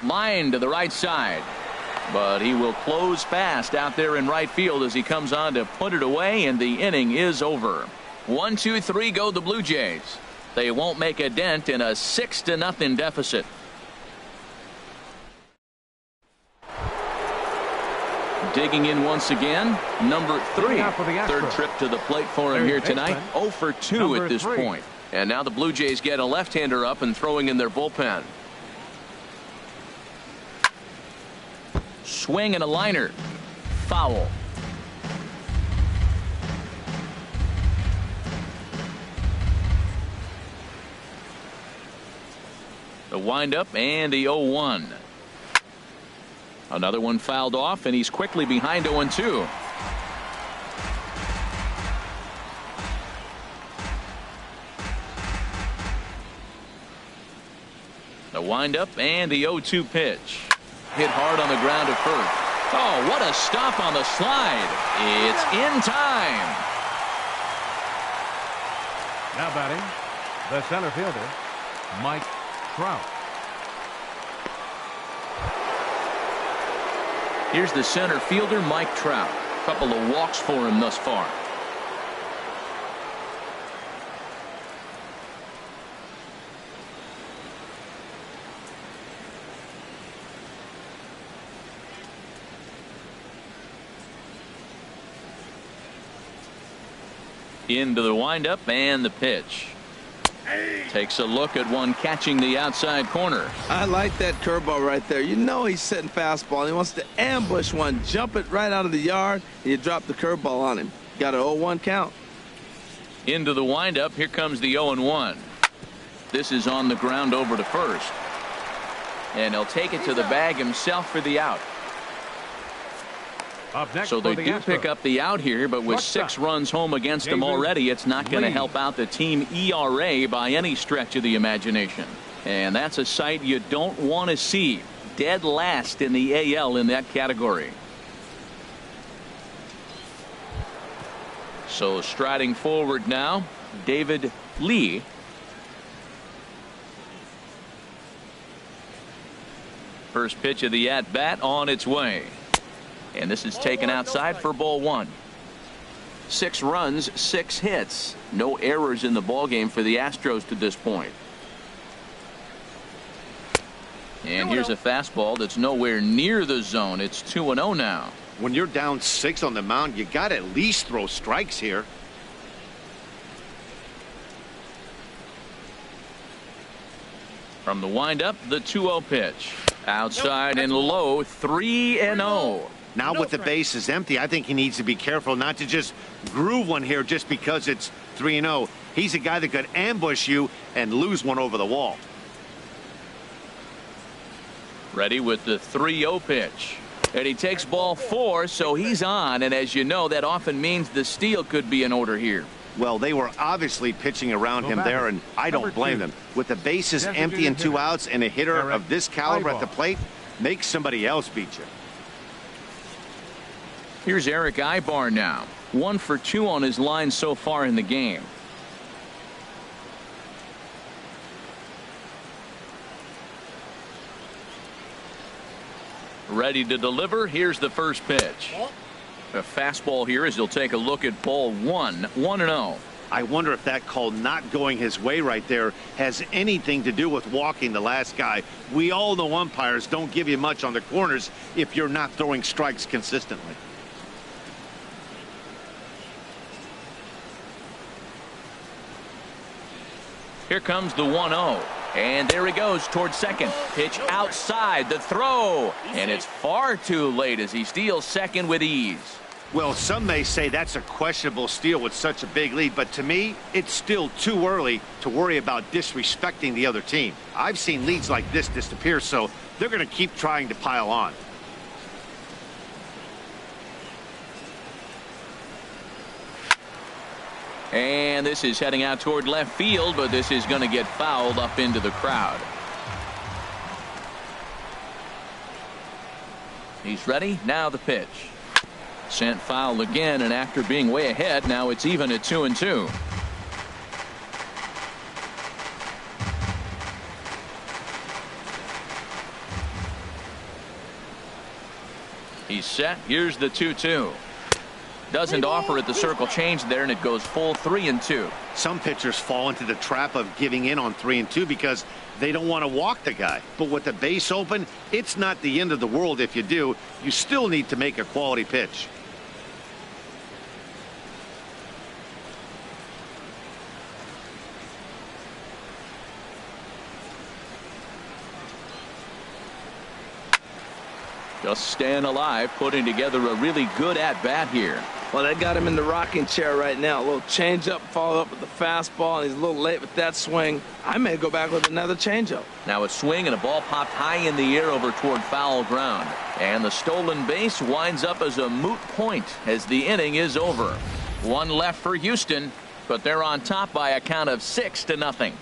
S1: Line to the right side, but he will close fast out there in right field as he comes on to put it away, and the inning is over. 1-2-3 go the Blue Jays. They won't make a dent in a 6-0 deficit. Digging in once again, number 3. Third trip to the plate for him here tonight. 0 for 2 at this point. And now the Blue Jays get a left-hander up and throwing in their bullpen. Swing and a liner. Foul. The windup and the 0-1. Another one fouled off, and he's quickly behind 0-2. The windup and the 0-2 pitch. Hit hard on the ground at first. Oh, what a stop on the slide. It's in time.
S3: Now batting, the center fielder, Mike Trout.
S1: Here's the center fielder, Mike Trout. Couple of walks for him thus far. Into the windup and the pitch. Takes a look at one catching the outside corner.
S4: I like that curveball right there. You know he's setting fastball. He wants to ambush one, jump it right out of the yard, and you drop the curveball on him. Got an 0-1 count.
S1: Into the windup. Here comes the 0-1. This is on the ground over to first. And he'll take it to the bag himself for the out.
S3: Up next
S1: so they
S3: the
S1: do
S3: Astros.
S1: pick up the out here, but with 6 runs home against them already, it's not going to help out the team ERA by any stretch of the imagination. And that's a sight you don't want to see. Dead last in the AL in that category. So striding forward now, David Lee. First pitch of the at-bat on its way. And this is taken outside for ball 1. 6 runs, 6 hits. No errors in the ballgame for the Astros to this point. And here's a fastball that's nowhere near the zone. It's 2-0 now.
S2: When you're down 6 on the mound, you got to at least throw strikes here.
S1: From the windup, the 2-0 pitch. Outside and low, 3-0.
S2: Now with the bases empty, I think he needs to be careful not to just groove one here just because it's 3-0. He's a guy that could ambush you and lose one over the wall.
S1: Ready with the 3-0 pitch. And he takes ball 4, so he's on. And as you know, that often means the steal could be in order here.
S2: Well, they were obviously pitching around him there, and I don't blame them. With the bases empty and 2 outs and a hitter of this caliber at the plate, make somebody else beat you.
S1: Here's Eric Ibar now. 1 for 2 on his line so far in the game. Ready to deliver. Here's the first pitch. A fastball here as he'll take a look at ball 1. 1-0.
S2: I wonder if that call not going his way right there has anything to do with walking the last guy. We all know umpires don't give you much on the corners if you're not throwing strikes consistently.
S1: Here comes the 1-0. And there he goes towards second. Pitch outside, the throw. And it's far too late as he steals second with ease.
S2: Well, some may say that's a questionable steal with such a big lead, but to me, it's still too early to worry about disrespecting the other team. I've seen leads like this disappear, so they're going to keep trying to pile on.
S1: And this is heading out toward left field, but this is going to get fouled up into the crowd. He's ready. Now the pitch. Sent foul again, and after being way ahead, now it's even at 2-2. He's set. Here's the 2-2. Doesn't offer at the circle change there, and it goes full 3-2.
S2: Some pitchers fall into the trap of giving in on 3-2 because they don't want to walk the guy. But with the base open, it's not the end of the world if you do. You still need to make a quality pitch.
S1: Just staying alive, putting together a really good at-bat here.
S4: Well, they got him in the rocking chair right now. A little changeup, followed up with the fastball, and he's a little late with that swing. I may go back with another changeup.
S1: Now a swing and a ball popped high in the air over toward foul ground. And the stolen base winds up as a moot point as the inning is over. 1 left for Houston, but they're on top by a count of 6-0.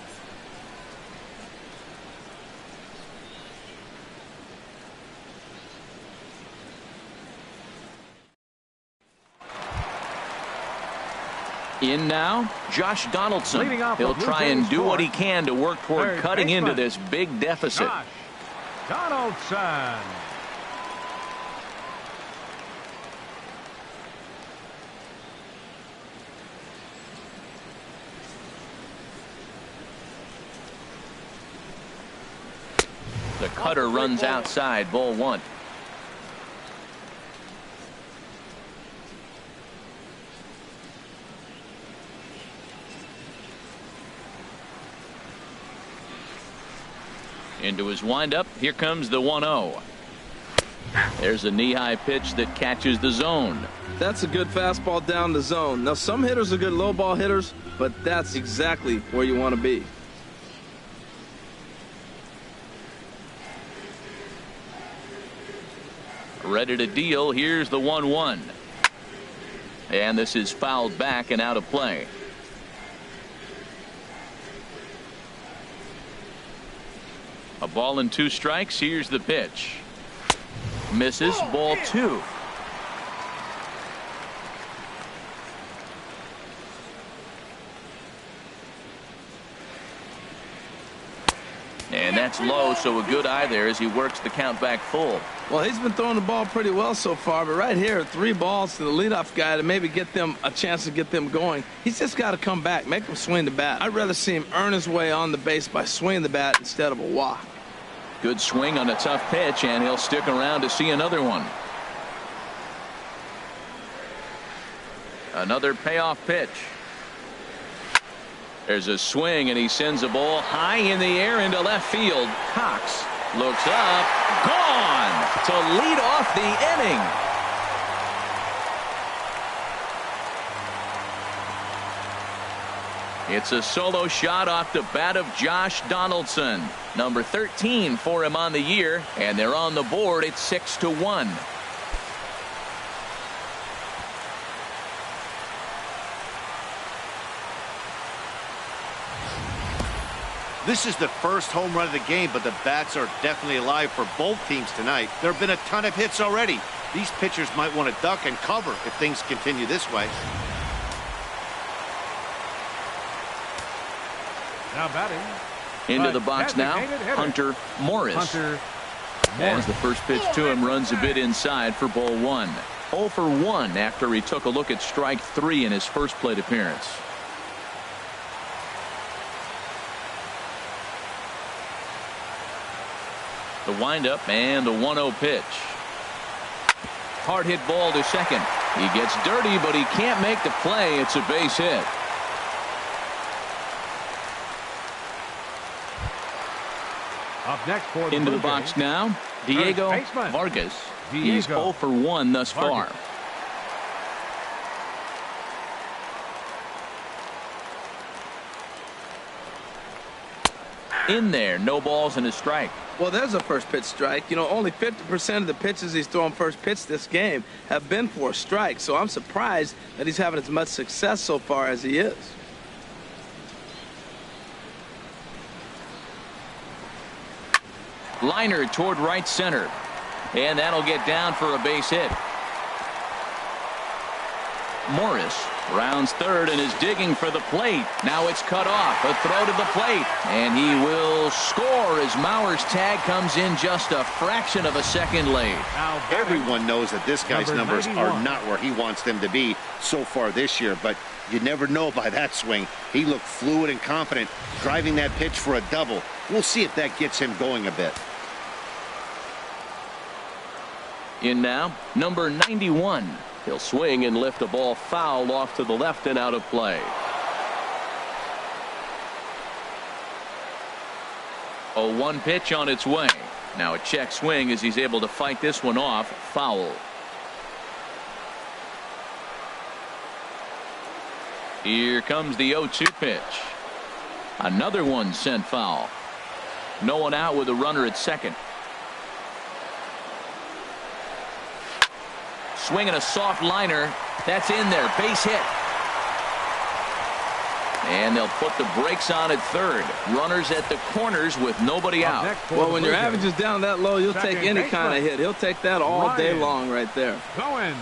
S1: In now, Josh Donaldson. He'll try and do what he can to work toward cutting into this big deficit.
S3: Josh Donaldson.
S1: The cutter runs outside, ball 1. Into his windup. Here comes the 1-0. There's a knee-high pitch that catches the zone.
S4: That's a good fastball down the zone. Now, some hitters are good low ball hitters, but that's exactly where you want to be.
S1: Ready to deal. Here's the 1-1. And this is fouled back and out of play. A ball and 2 strikes. Here's the pitch. Misses, ball 2. And that's low, so a good eye there as he works the count back full.
S4: Well, he's been throwing the ball pretty well so far, but right here, 3 balls to the leadoff guy to maybe get them a chance to get them going. He's just got to come back, make him swing the bat. I'd rather see him earn his way on the base by swinging the bat instead of a walk.
S1: Good swing on a tough pitch, and he'll stick around to see another one. Another payoff pitch. There's a swing, and he sends a ball high in the air into left field. Cox looks up, gone to lead off the inning. It's a solo shot off the bat of Josh Donaldson. Number 13 for him on the year, and they're on the board at 6-1.
S2: This is the first home run of the game, but the bats are definitely alive for both teams tonight. There have been a ton of hits already. These pitchers might want to duck and cover if things continue this way.
S3: Now batting.
S1: Into the box now, Hunter Morris. As the first pitch to him runs a bit inside for ball 1. 0 for 1 after he took a look at strike 3 in his first plate appearance. The windup and the 1-0 pitch. Hard hit ball to second. He gets dirty, but he can't make the play. It's a base hit.
S3: Up next for
S1: into the box now, Diego Vargas. He's 0 for 1 thus far. In there, no balls and a strike.
S4: Well, there's a first pitch strike. You know, only 50% of the pitches he's throwing first pitch this game have been for a strike. So I'm surprised that he's having as much success so far as he is.
S1: Liner toward right center. And that'll get down for a base hit. Morris rounds third and is digging for the plate. Now it's cut off. A throw to the plate. And he will score as Mauer's tag comes in just a fraction of a second late.
S2: Everyone knows that this guy's numbers are not where he wants them to be so far this year, but you never know by that swing. He looked fluid and confident, driving that pitch for a double. We'll see if that gets him going a bit.
S1: In now, number 91. He'll swing and lift a ball foul off to the left and out of play. 0-1 pitch on its way. Now a check swing as he's able to fight this one off. Foul. Here comes the 0-2 pitch. Another one sent foul. No one out with a runner at second. Swinging a soft liner. That's in there. Base hit. And they'll put the brakes on at third. Runners at the corners with nobody out.
S4: Well, when your average is down that low, you'll take any kind of hit. He'll take that all day long right there.
S3: Going.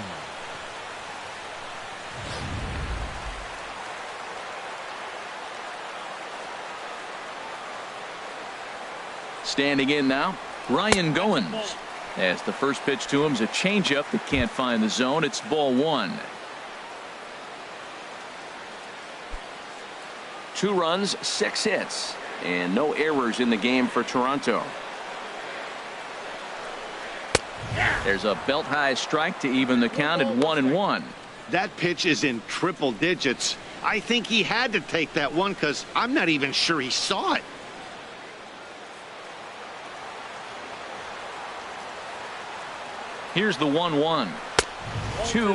S1: Standing in now, Ryan Goins. As the first pitch to him is a changeup that can't find the zone. It's ball 1. 2 runs, 6 hits, and no errors in the game for Toronto. There's a belt high strike to even the count at 1-1.
S2: That pitch is in triple digits. I think he had to take that one because I'm not even sure he saw it.
S1: Here's the 1-1. 2-1.
S5: 2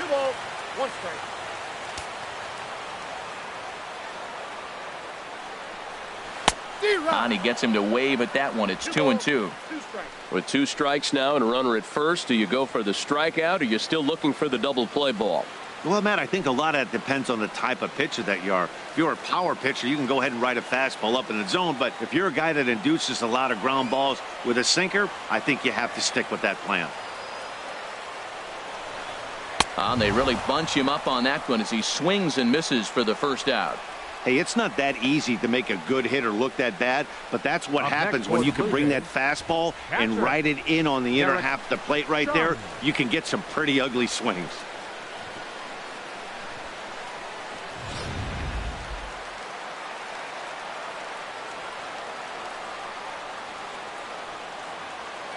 S5: balls, 1 strike.
S1: And he gets him to wave at that one. It's 2-2. With 2 strikes now and a runner at first, do you go for the strikeout or are you still looking for the double play ball?
S2: Well, Matt, I think a lot of that depends on the type of pitcher that you are. If you're a power pitcher, you can go ahead and ride a fastball up in the zone. But if you're a guy that induces a lot of ground balls with a sinker, I think you have to stick with that plan.
S1: They really bunch him up on that one as he swings and misses for the first out.
S2: Hey, it's not that easy to make a good hitter look that bad, but that's what happens when you can bring that fastball and ride it in on the inner half of the plate right there. You can get some pretty ugly swings.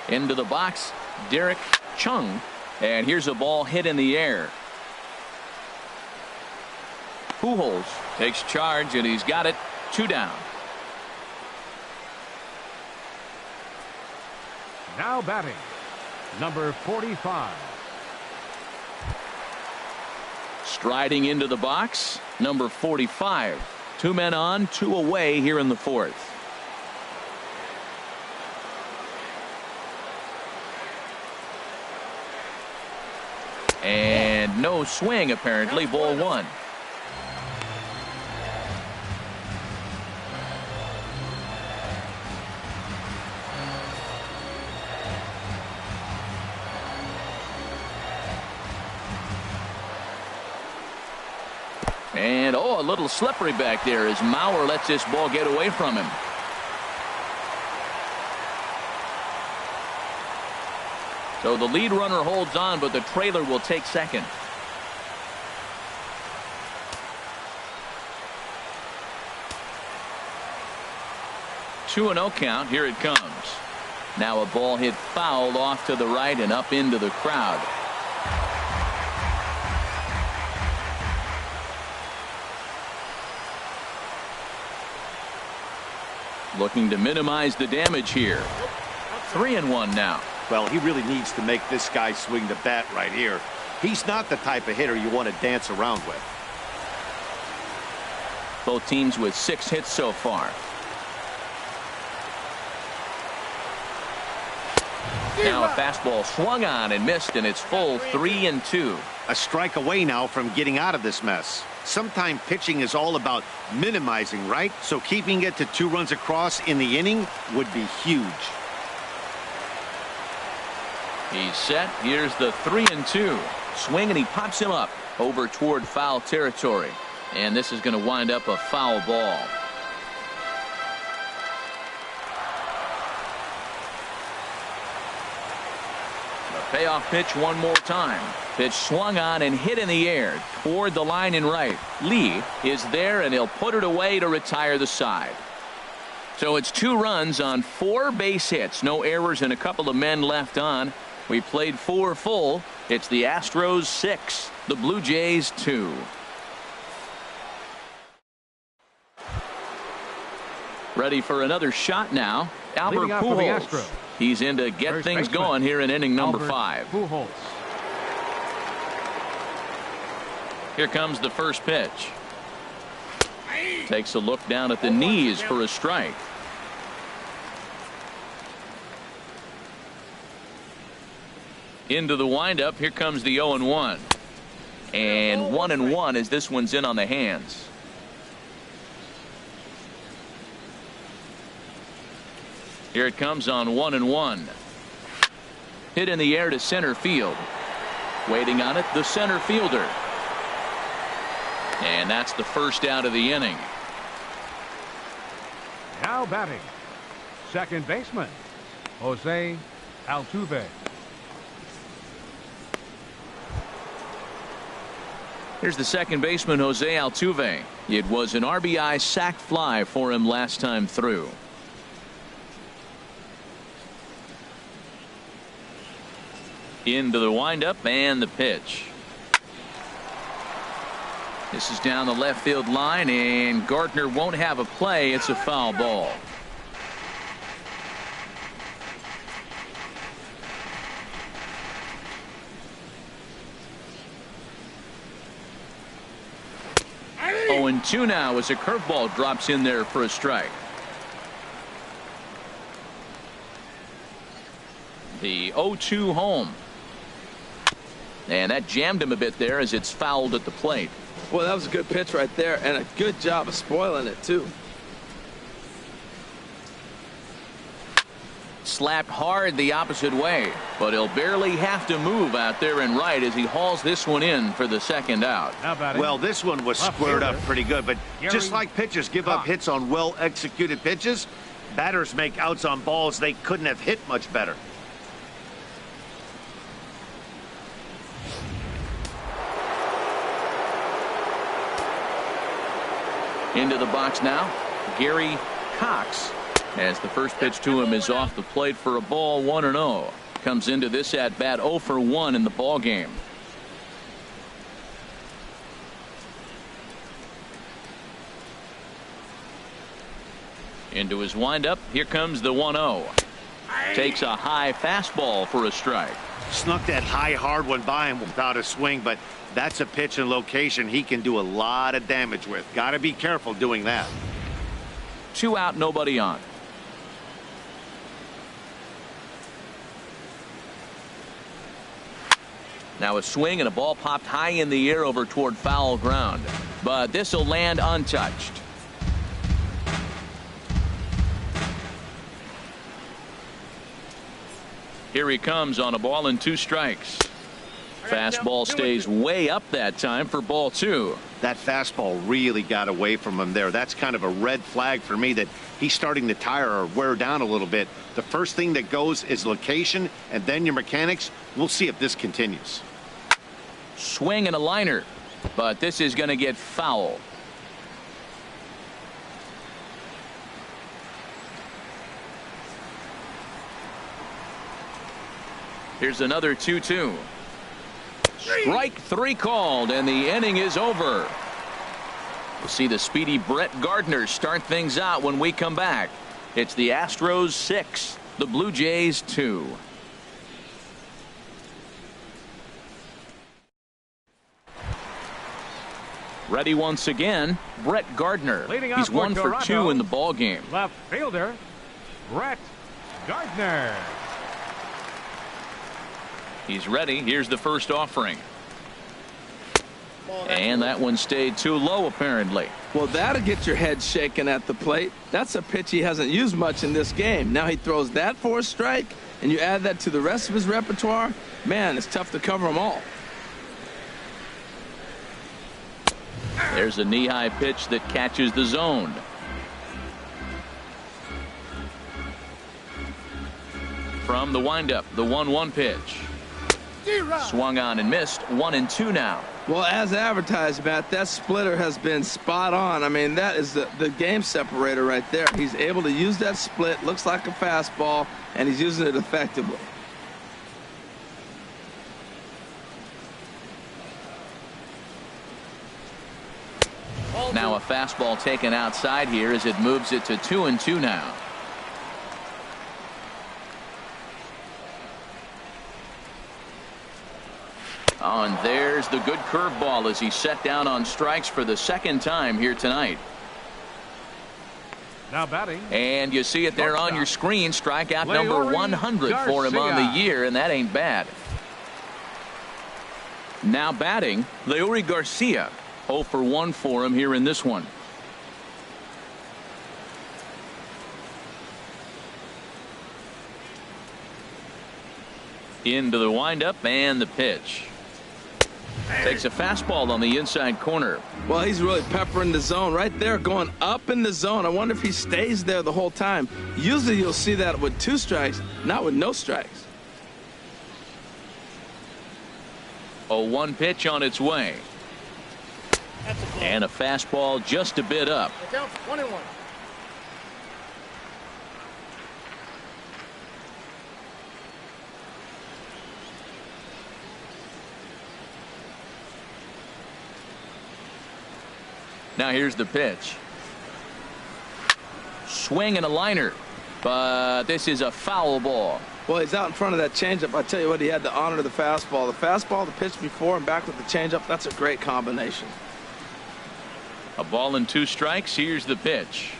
S1: Into the box, Derek Chung, and here's a ball hit in the air. Pujols takes charge and he's got it. 2 down.
S3: Now batting, number 45.
S1: Striding into the box, number 45. 2 men on, 2 away here in the 4th. And no swing, apparently. Ball 1. And a little slippery back there as Mauer lets this ball get away from him. So the lead runner holds on, but the trailer will take second. Two and 0 count. Here it comes. Now a ball hit foul off to the right and up into the crowd. Looking to minimize the damage here. 3-1 now.
S2: Well, he really needs to make this guy swing the bat right here. He's not the type of hitter you want to dance around with.
S1: Both teams with 6 hits so far. Now a fastball swung on and missed, and it's full 3-2.
S2: A strike away now from getting out of this mess. Sometimes pitching is all about minimizing, right? So keeping it to 2 runs across in the inning would be huge.
S1: He's set. Here's the 3-2. Swing, and he pops him up over toward foul territory. And this is going to wind up a foul ball. The payoff pitch one more time. Pitch swung on and hit in the air toward the line in right. Lee is there, and he'll put it away to retire the side. So it's 2 runs on 4 base hits. No errors and a couple of men left on. We played 4 full. It's the Astros 6, the Blue Jays 2. Ready for another shot now. Albert Pujols. He's in to get things going here in inning number 5.
S3: Pujols.
S1: Here comes the first pitch. Takes a look down at the knees for a strike. Into the windup. Here comes the 0-1. And 1-1 as this one's in on the hands. Here it comes on 1-1. Hit in the air to center field. Waiting on it, the center fielder. And that's the first out of the inning.
S3: Now batting, second baseman, Jose Altuve.
S1: Here's the second baseman, Jose Altuve. It was an RBI sac fly for him last time through. Into the windup and the pitch. This is down the left field line, and Gardner won't have a play. It's a foul ball. Oh, and 2 now as a curveball drops in there for a strike. The 0-2 home. And that jammed him a bit there as it's fouled at the plate.
S4: Well, that was a good pitch right there, and a good job of spoiling it, too.
S1: Slapped hard the opposite way, but he'll barely have to move out there in right as he hauls this one in for the second out.
S2: Well, this one was squared up pretty good, but just like pitchers give up hits on well-executed pitches, batters make outs on balls they couldn't have hit much better.
S1: Into the box now, Gary Cox, as the first pitch to him is off the plate for a ball. 1-0. Comes into this at bat 0 for 1 in the ball game. Into his windup. Here comes the 1-0. Takes a high fastball for a strike.
S2: Snuck that high hard one by him without a swing, but that's a pitch and location he can do a lot of damage with. Got to be careful doing that.
S1: 2 out, nobody on. Now a swing and a ball popped high in the air over toward foul ground, but this will land untouched. Here he comes on a ball and 2 strikes. Fastball stays way up that time for ball 2.
S2: That fastball really got away from him there. That's kind of a red flag for me that he's starting to tire or wear down a little bit. The first thing that goes is location and then your mechanics. We'll see if this continues.
S1: Swing and a liner, but this is going to get foul. Here's another 2-2. Strike 3 called, and the inning is over. We'll see the speedy Brett Gardner start things out when we come back. It's the Astros 6, the Blue Jays 2. Ready once again, Brett Gardner. He's 1 for 2 in the ball game.
S3: Left fielder, Brett Gardner.
S1: He's ready. Here's the first offering. And that one stayed too low, apparently.
S4: Well, that'll get your head shaking at the plate. That's a pitch he hasn't used much in this game. Now he throws that for a strike, and you add that to the rest of his repertoire. Man, it's tough to cover them all.
S1: There's a knee-high pitch that catches the zone. From the windup, the 1-1 pitch. Swung on and missed. 1-2 now.
S4: Well, as advertised, Matt, that splitter has been spot on. I mean, that is the game separator right there. He's able to use that split. Looks like a fastball, and he's using it effectively.
S1: Now a fastball taken outside here as it moves it to 2-2 now. Oh, and there's the good curveball as he set down on strikes for the second time here tonight.
S3: Now batting.
S1: And you see it there on your screen. Strikeout number 100 for him on the year, and that ain't bad. Now batting, Leury Garcia. 0 for 1 for him here in this one. Into the windup and the pitch. Takes a fastball on the inside corner.
S4: Well, he's really peppering the zone right there, going up in the zone. I wonder if he stays there the whole time. Usually you'll see that with 2 strikes, not with no strikes.
S1: 0-1 pitch on its way. And a fastball just a bit up.
S5: 1-1.
S1: Now here's the pitch. Swing and a liner, but this is a foul ball.
S4: Well, he's out in front of that changeup. I tell you what, he had to honor the fastball. The fastball, the pitch before, and back with the changeup. That's a great combination.
S1: A ball and 2 strikes. Here's the pitch.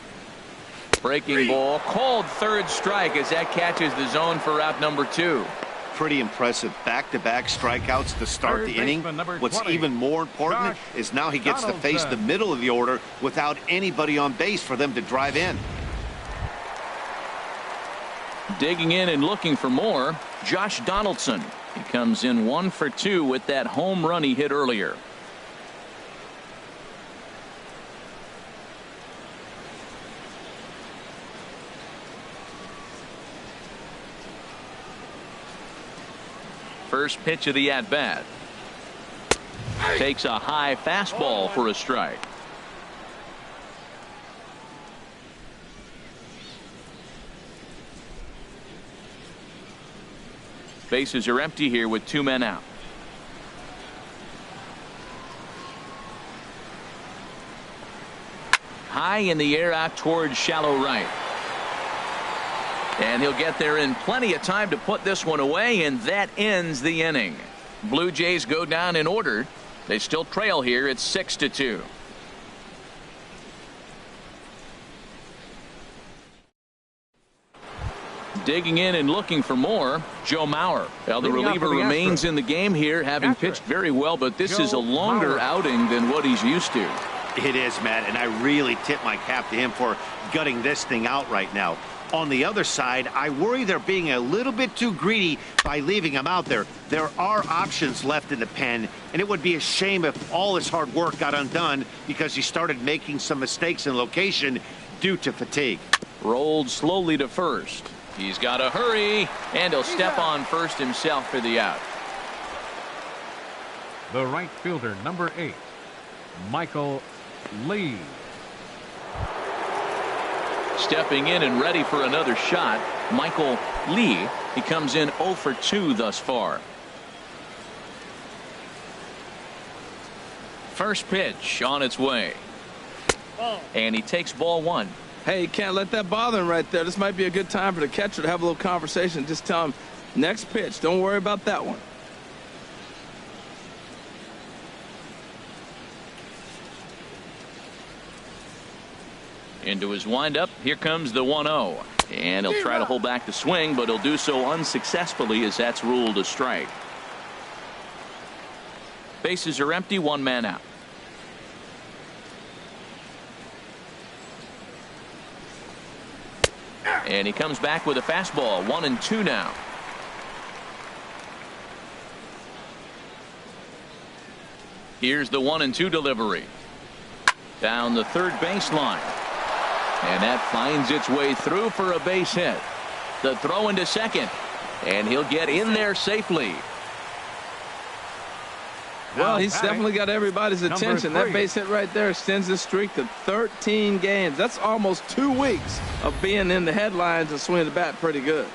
S1: Breaking ball, called third strike as that catches the zone for out number 2.
S2: Pretty impressive back-to-back strikeouts to start the inning. What's even more important is now he gets to face the middle of the order without anybody on base for them to drive in.
S1: Digging in and looking for more, Josh Donaldson. He comes in 1 for 2 with that home run he hit earlier. First pitch of the at-bat. Takes a high fastball for a strike. Bases are empty here with 2 men out. High in the air out towards shallow right. And he'll get there in plenty of time to put this one away, and that ends the inning. Blue Jays go down in order. They still trail here. It's 6-2. Digging in and looking for more, Joe Mauer. Well, the reliever remains in the game here, having pitched very well, but this is a longer outing than what he's used to.
S2: It is, Matt, and I really tip my cap to him for gutting this thing out right now. On the other side, I worry they're being a little bit too greedy by leaving him out there. There are options left in the pen, and it would be a shame if all his hard work got undone because he started making some mistakes in location due to fatigue.
S1: Rolled slowly to first. He's got to hurry, and he'll step on first himself for the out.
S3: The right fielder, number 8, Michael Lee.
S1: Stepping in and ready for another shot, Michael Lee. He comes in 0 for 2 thus far. First pitch on its way. And he takes ball 1.
S4: Hey, you can't let that bother him right there. This might be a good time for the catcher to have a little conversation. Just tell him, next pitch. Don't worry about that one.
S1: Into his windup. Here comes the 1-0. And he'll try to hold back the swing, but he'll do so unsuccessfully as that's ruled a strike. Bases are empty, 1 man out. And he comes back with a fastball. 1-2 now. Here's the 1-2 delivery. Down the third baseline. And that finds its way through for a base hit. The throw into second. And he'll get in there safely.
S4: Well, he's definitely got everybody's attention. That base hit right there extends his streak to 13 games. That's almost 2 weeks of being in the headlines and swinging the bat pretty good.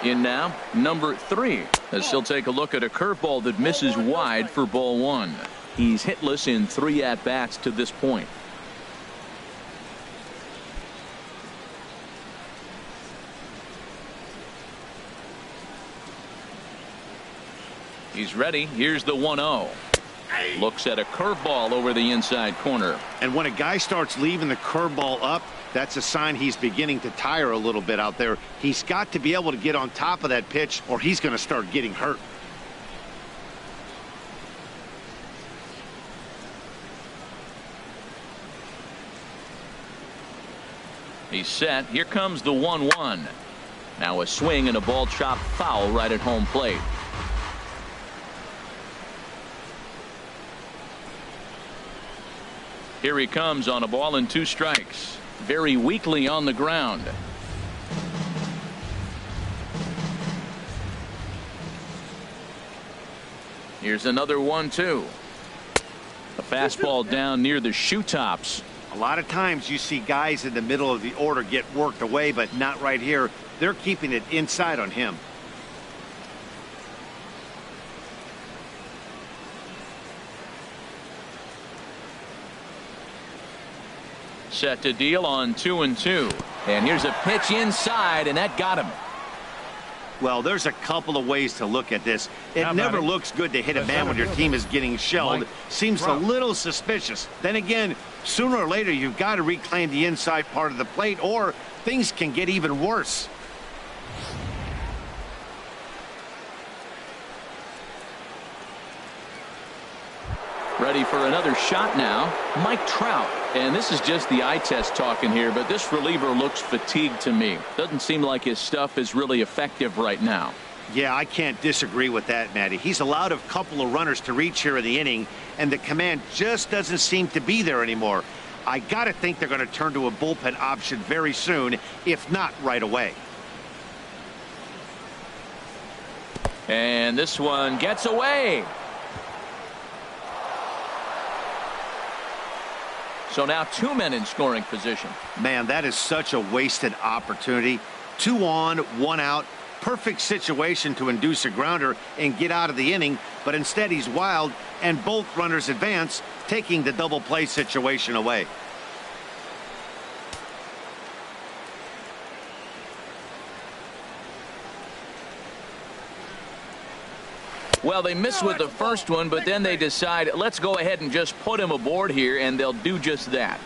S1: In now, number 3, as he'll take a look at a curveball that misses wide for ball 1. He's hitless in 3 at-bats to this point. He's ready. Here's the 1-0. Looks at a curveball over the inside corner.
S2: And when a guy starts leaving the curveball up, that's a sign he's beginning to tire a little bit out there. He's got to be able to get on top of that pitch or he's going to start getting hurt.
S1: He's set. Here comes the 1-1. Now a swing and a ball chopped foul right at home plate. Here he comes on a ball and 2 strikes. Very weakly on the ground. Here's another 1-2. A fastball down near the shoe tops.
S2: A lot of times you see guys in the middle of the order get worked away, but not right here. They're keeping it inside on him.
S1: Set to deal on 2-2. And here's a pitch inside, and that got him.
S2: Well, there's a couple of ways to look at this. It never looks good to hit a man when your team is getting shelled. Seems a little suspicious. Then again, sooner or later, you've got to reclaim the inside part of the plate, or things can get even worse.
S1: Ready for another shot now. Mike Trout. And this is just the eye test talking here, but this reliever looks fatigued to me. Doesn't seem like his stuff is really effective right now.
S2: Yeah, I can't disagree with that, Matty. He's allowed a couple of runners to reach here in the inning, and the command just doesn't seem to be there anymore. I got to think they're going to turn to a bullpen option very soon, if not right away.
S1: And this one gets away. So now 2 men in scoring position.
S2: Man, that is such a wasted opportunity. 2 on, 1 out. Perfect situation to induce a grounder and get out of the inning, but instead he's wild and both runners advance, taking the double play situation away.
S1: Well, they missed with the first one, but then they decide, let's go ahead and just put him aboard here, and they'll do just that.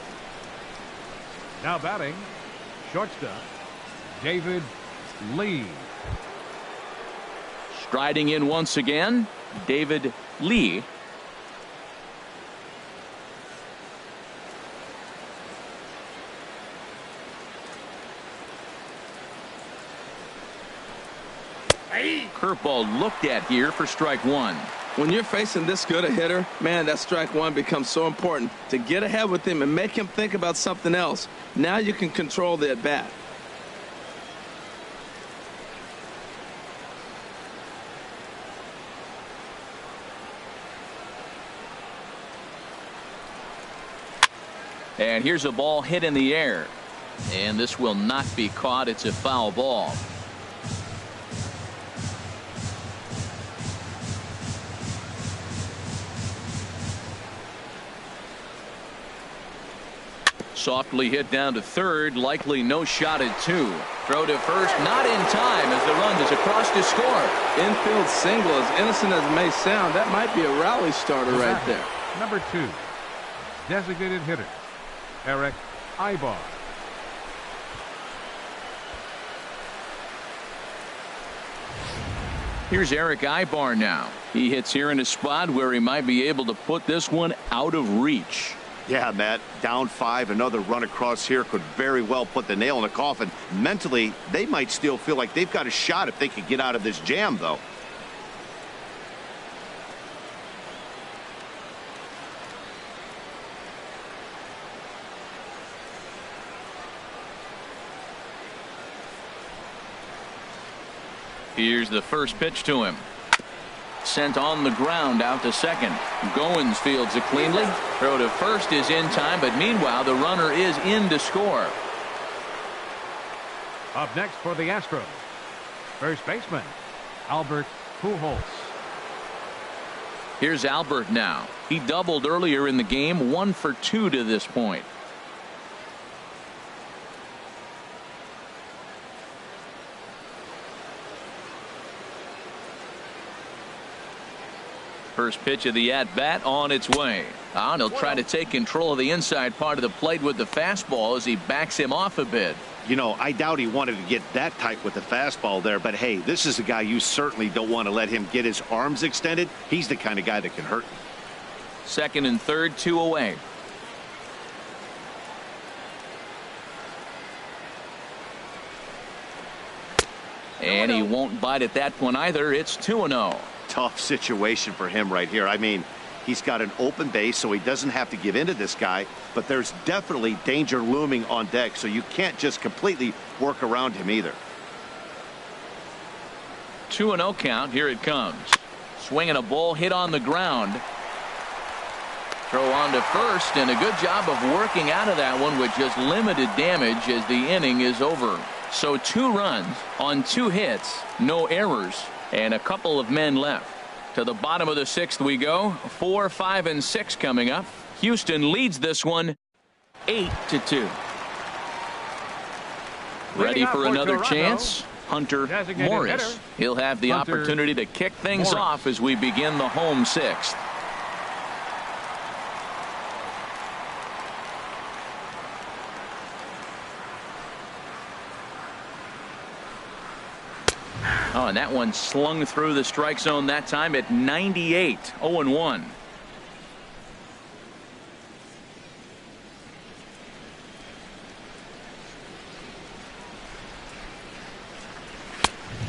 S3: Now batting, shortstop, David Lee.
S1: Striding in once again, David Lee. Curveball looked at here for strike one.
S4: When you're facing this good a hitter, man, that strike one becomes so important to get ahead with him and make him think about something else. Now you can control the at bat.
S1: And here's a ball hit in the air. And this will not be caught. It's a foul ball. Softly hit down to third, likely no shot at two. Throw to first, not in time as the run is across to score.
S4: Infield single, as innocent as it may sound, that might be a rally starter right there.
S3: Number 2, designated hitter, Eric Ibar.
S1: Here's Eric Ibar now. He hits here in a spot where he might be able to put this one out of reach.
S2: Yeah, Matt, down 5, another run across here could very well put the nail in the coffin. Mentally, they might still feel like they've got a shot if they could get out of this jam, though.
S1: Here's the first pitch to him. Sent on the ground out to second. Goins fields it cleanly. Throw to first is in time, but meanwhile the runner is in to score.
S3: Up next for the Astros, first baseman Albert Pujols.
S1: Here's Albert now. He doubled earlier in the game, 1 for 2 to this point. First pitch of the at-bat on its way. And he'll try to take control of the inside part of the plate with the fastball as he backs him off a bit.
S2: You know, I doubt he wanted to get that tight with the fastball there, but hey, this is a guy you certainly don't want to let him get his arms extended. He's the kind of guy that can hurt.
S1: Second and third, 2 away. And he won't bite at that one either. It's 2-0.
S2: Tough situation for him right here. I mean, he's got an open base, so he doesn't have to give in to this guy, but there's definitely danger looming on deck, so you can't just completely work around him either.
S1: 2-0 count. Here it comes. Swinging a ball hit on the ground. Throw on to first, and a good job of working out of that one with just limited damage as the inning is over. So 2 runs on 2 hits, no errors, and a couple of men left. To the bottom of the 6th we go. 4, 5, and 6 coming up. Houston leads this one 8-2. Ready for another chance? Hunter Morris. He'll have the opportunity to kick things off as we begin the home 6th. Oh, and that one slung through the strike zone that time at 98. 0-1.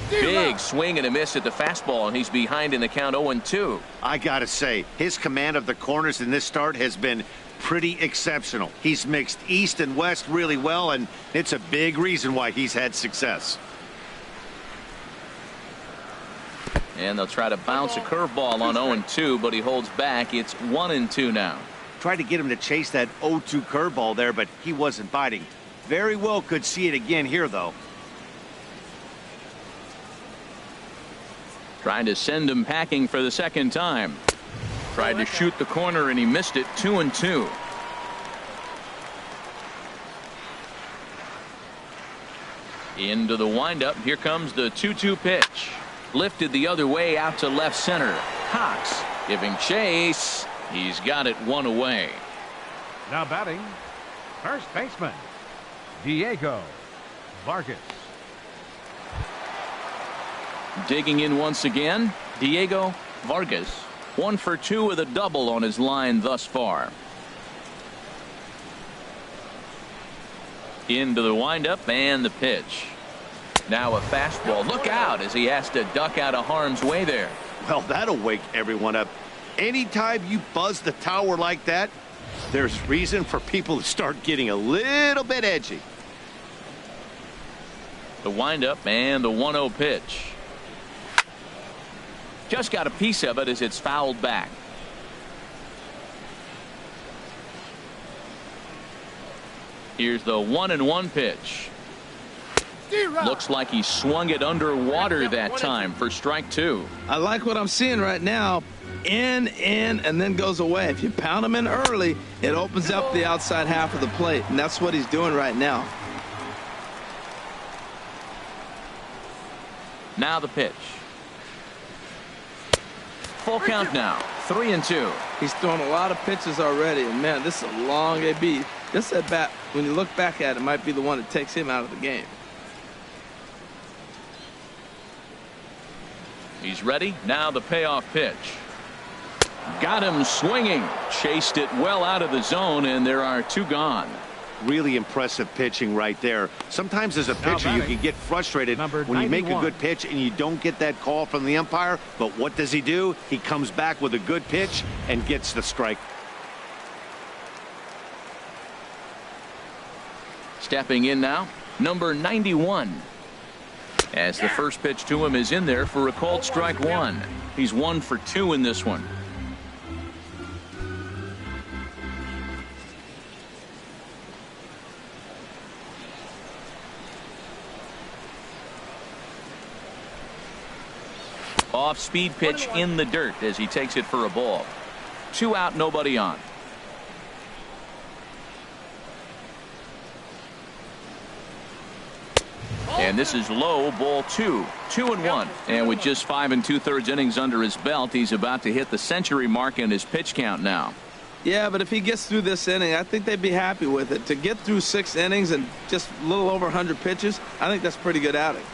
S1: Big swing and a miss at the fastball, and he's behind in the count 0-2.
S2: I gotta say, his command of the corners in this start has been pretty exceptional. He's mixed east and west really well, and it's a big reason why he's had success.
S1: And they'll try to bounce a curveball on 0-2, but he holds back. It's 1-2 now.
S2: Tried to get him to chase that 0-2 curveball there, but he wasn't biting. Very well could see it again here, though.
S1: Trying to send him packing for the second time. Tried to shoot the corner and he missed it. 2-2. Into the windup. Here comes the 2-2 pitch. Lifted the other way out to left center. Cox giving chase. He's got it one away.
S3: Now batting, first baseman, Diego Vargas.
S1: Digging in once again, Diego Vargas. 1 for 2 with a double on his line thus far. Into the windup and the pitch. Now a fastball. Look out as he has to duck out of harm's way there.
S2: Well, that'll wake everyone up. Anytime you buzz the tower like that, there's reason for people to start getting a little bit edgy.
S1: The windup and the 1-0 pitch. Just got a piece of it as it's fouled back. Here's the 1-1 pitch. Looks like he swung it underwater that time for strike 2.
S4: I like what I'm seeing right now. In, and then goes away. If you pound him in early, it opens up the outside half of the plate, and that's what he's doing right now.
S1: Now the pitch. Full count now. 3-2.
S4: He's thrown a lot of pitches already, and man, this is a long AB. This at bat, when you look back at it, might be the one that takes him out of the game.
S1: He's ready. Now the payoff pitch. Got him swinging. Chased it well out of the zone, and there are 2 gone.
S2: Really impressive pitching right there. Sometimes as a pitcher you can get frustrated when you make a good pitch and you don't get that call from the umpire. But what does he do? He comes back with a good pitch and gets the strike.
S1: Stepping in now, number 91. As the first pitch to him is in there for a called strike 1. He's 1 for 2 in this one. Off speed pitch in the dirt as he takes it for a ball. 2 out, nobody on. And this is low, ball 2. 2-1. And with just 5 2/3 innings under his belt, he's about to hit the century mark in his pitch count now.
S4: Yeah, but if he gets through this inning, I think they'd be happy with it. To get through 6 innings and just a little over 100 pitches, I think that's a pretty good outing.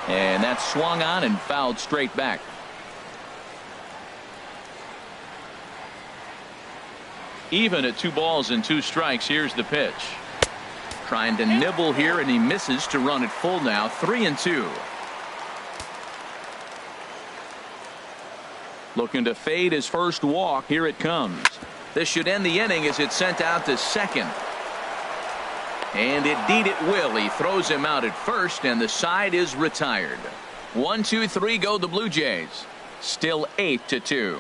S1: And that's swung on and fouled straight back. Even at 2 balls and 2 strikes. Here's the pitch. Trying to nibble here, and he misses to run it full now. 3-2. Looking to fade his first walk. Here it comes. This should end the inning as it's sent out to second. And indeed it will. He throws him out at first, and the side is retired. 1, 2, 3 go the Blue Jays. Still 8-2.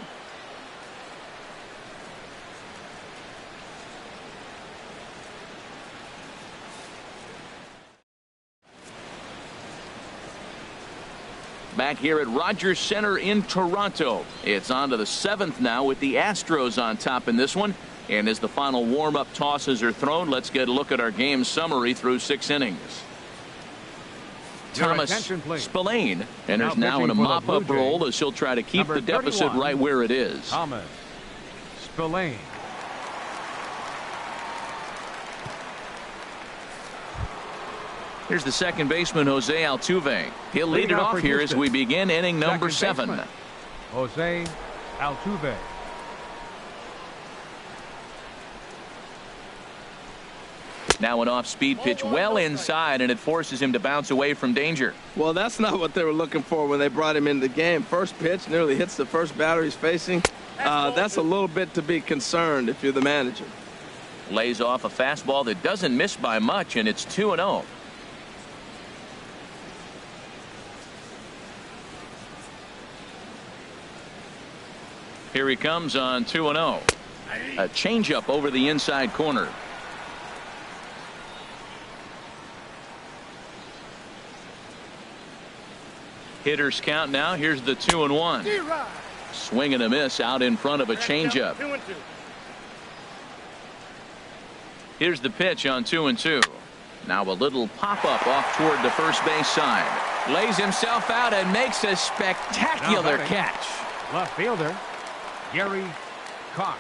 S1: Back here at Rogers Center in Toronto. It's on to the 7th now with the Astros on top in this one. And as the final warm-up tosses are thrown, let's get a look at our game summary through 6 innings. Thomas Spillane enters now in a mop-up role as he'll try to keep the deficit right where it is.
S3: Thomas Spillane.
S1: Here's the second baseman, Jose Altuve. He'll lead it off here as we begin inning number 7.
S3: Jose Altuve.
S1: Now an off-speed pitch well inside, and it forces him to bounce away from danger.
S4: Well, that's not what they were looking for when they brought him into the game. First pitch nearly hits the first batter he's facing. That's a little bit to be concerned if you're the manager.
S1: Lays off a fastball that doesn't miss by much, and it's 2-0. Here he comes on 2-0. A changeup over the inside corner. Hitters count now. Here's the 2-1. Swing and a miss out in front of a changeup.
S5: 2-2.
S1: Here's the pitch on 2-2. Now a little pop-up off toward the first base side. Lays himself out and makes a spectacular catch.
S3: Left fielder, Gary Cox.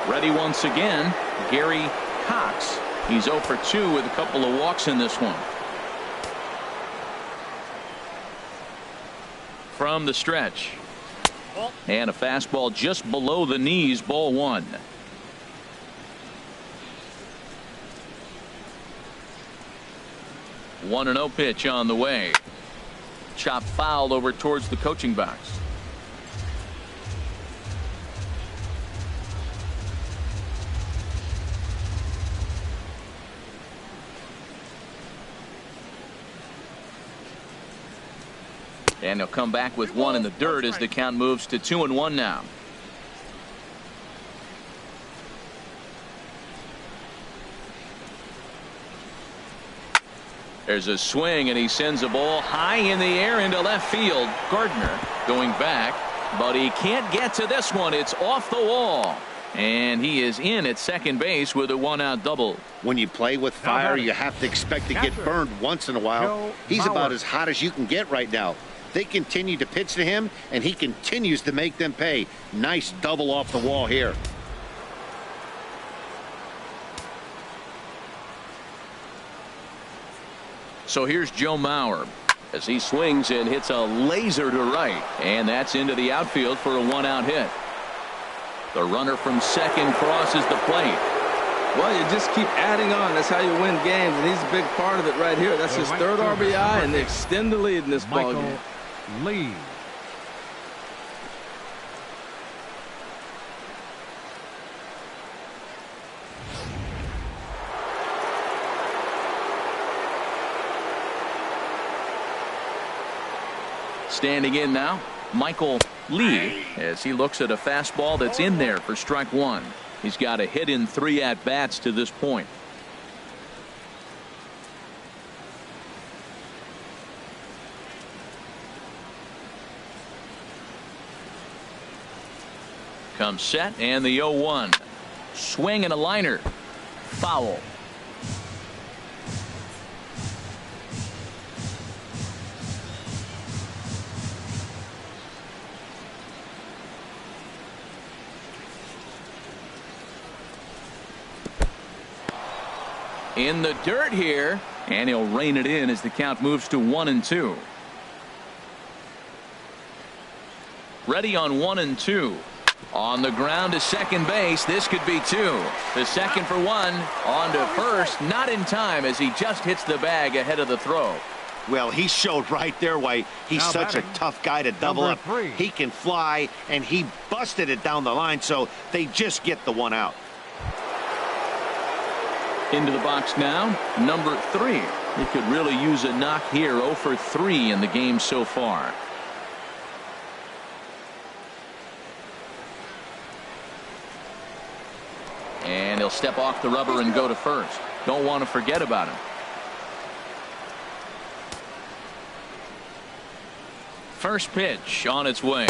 S1: Ready once again, Gary Cox. He's 0 for 2 with a couple of walks in this one. From the stretch. And a fastball just below the knees, ball 1. 1-0 pitch on the way. Chop foul over towards the coaching box. And he'll come back with one in the dirt as the count moves to 2-1 now. There's a swing and he sends a ball high in the air into left field. Gardner going back, but he can't get to this one. It's off the wall. And he is in at second base with a 1-out double.
S2: When you play with fire, you have to expect to get burned once in a while. He's about as hot as you can get right now. They continue to pitch to him, and he continues to make them pay. Nice double off the wall here.
S1: So here's Joe Mauer as he swings and hits a laser to right. And that's into the outfield for a 1-out hit. The runner from second crosses the plate.
S4: Well, you just keep adding on. That's how you win games, and he's a big part of it right here. That's his third RBI, and they extend the lead in this ballgame.
S3: Lee.
S1: Standing in now, Michael Lee, as he looks at a fastball that's in there for strike 1. He's got a hit in 3 at-bats to this point. Comes set and the 0-1. Swing and a liner. Foul. In the dirt here, and he'll rein it in as the count moves to 1-2. Ready on 1-2. On the ground to second base. This could be 2. The second for 1. On to first. Not in time as he just hits the bag ahead of the throw.
S2: Well, he showed right there why he's such a tough guy to double up. He can fly, and he busted it down the line, so they just get the 1 out.
S1: Into the box now, number 3. He could really use a knock here. 0 for 3 in the game so far. And he'll step off the rubber and go to first. Don't want to forget about him. First pitch on its way.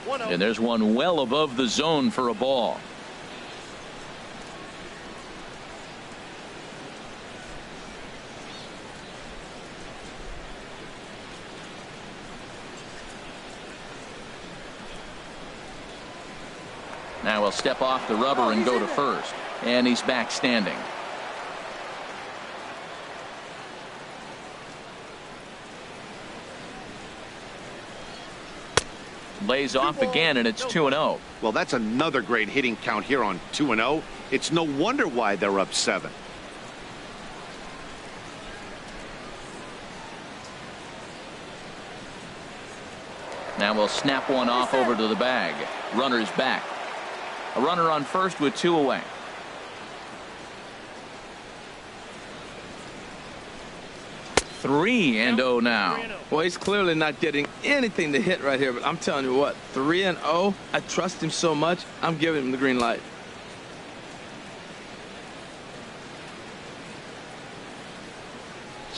S1: And there's one well above the zone for a ball. Now he'll step off the rubber and go to first. And he's back standing. Lays off again, and it's 2-0.
S2: Well, that's another great hitting count here on 2-0. It's no wonder why they're up 7.
S1: Now we'll snap one off over to the bag. Runner's back. A runner on first with 2 away. Three and 0 now.
S4: Well, he's clearly not getting anything to hit right here, but I'm telling you what, 3-0. I trust him so much, I'm giving him the green light.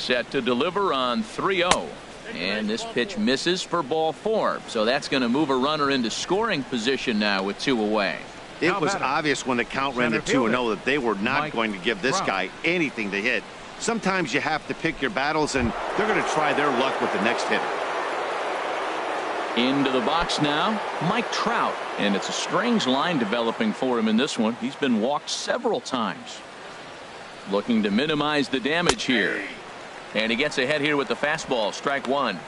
S1: Set to deliver on 3-0. And this pitch misses for ball 4. So that's going to move a runner into scoring position now with 2 away.
S2: It was obvious when the count ran to 2-0 that they were not going to give this guy anything to hit. Sometimes you have to pick your battles, and they're going to try their luck with the next hitter.
S1: Into the box now, Mike Trout. And it's a strange line developing for him in this one. He's been walked several times. Looking to minimize the damage here. And he gets ahead here with the fastball. Strike 1.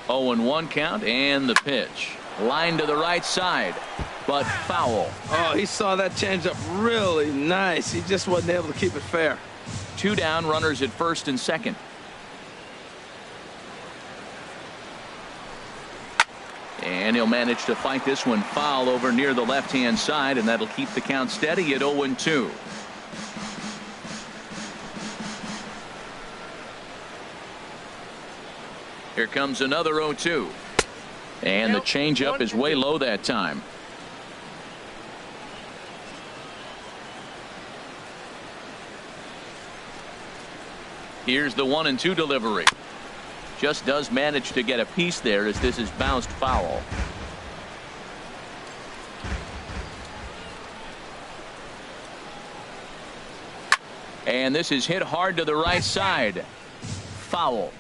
S1: Oh, and 1 count, and the pitch. Line to the right side, but foul.
S4: Oh, he saw that changeup really nice. He just wasn't able to keep it fair.
S1: 2 down, runners at first and second. And he'll manage to fight this one foul over near the left-hand side, and that'll keep the count steady at 0-2. Here comes another 0-2. And the changeup is way low that time. Here's the 1-2 delivery. Just does manage to get a piece there as this is bounced foul. And this is hit hard to the right side. Foul.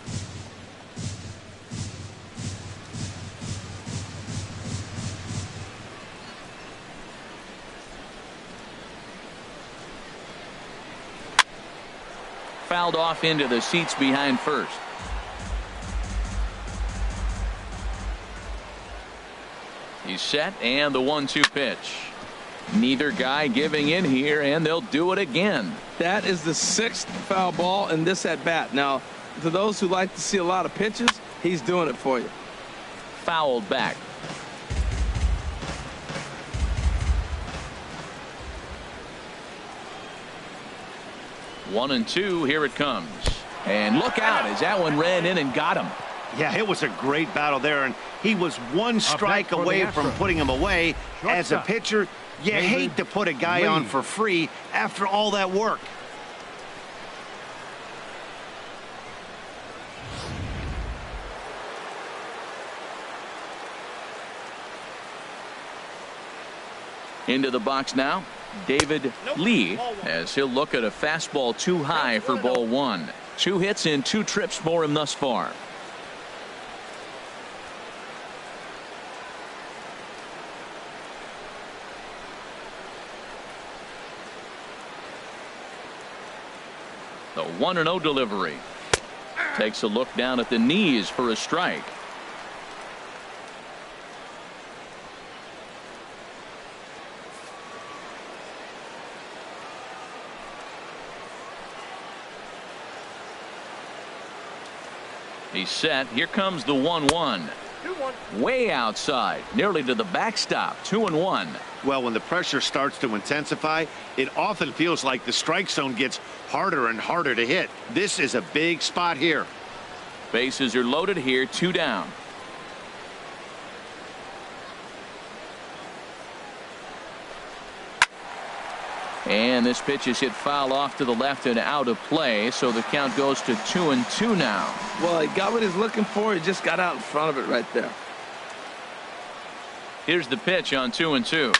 S1: Fouled off into the seats behind first. He's set, and the 1-2 pitch. Neither guy giving in here, and they'll do it again.
S4: That is the 6th foul ball in this at bat. Now, to those who like to see a lot of pitches, he's doing it for you.
S1: Fouled back. One and 2, here it comes. And look out as that one ran in and got him.
S2: Yeah, it was a great battle there, and he was 1 strike away from putting him away. As a pitcher, you hate to put a guy on for free after all that work.
S1: Into the box now, David Lee, as he'll look at a fastball too high for ball 1. 2 hits and 2 trips for him thus far. The 1-0 delivery. Takes a look down at the knees for a strike. He's set. Here comes the 1-1. Way outside, nearly to the backstop. 2-1.
S2: Well, when the pressure starts to intensify, it often feels like the strike zone gets harder and harder to hit. This is a big spot here.
S1: Bases are loaded here. 2 down. And this pitch is hit foul off to the left and out of play, so the count goes to 2-2 now.
S4: Well, he got what he's looking for. He just got out in front of it right there.
S1: Here's the pitch on 2-2.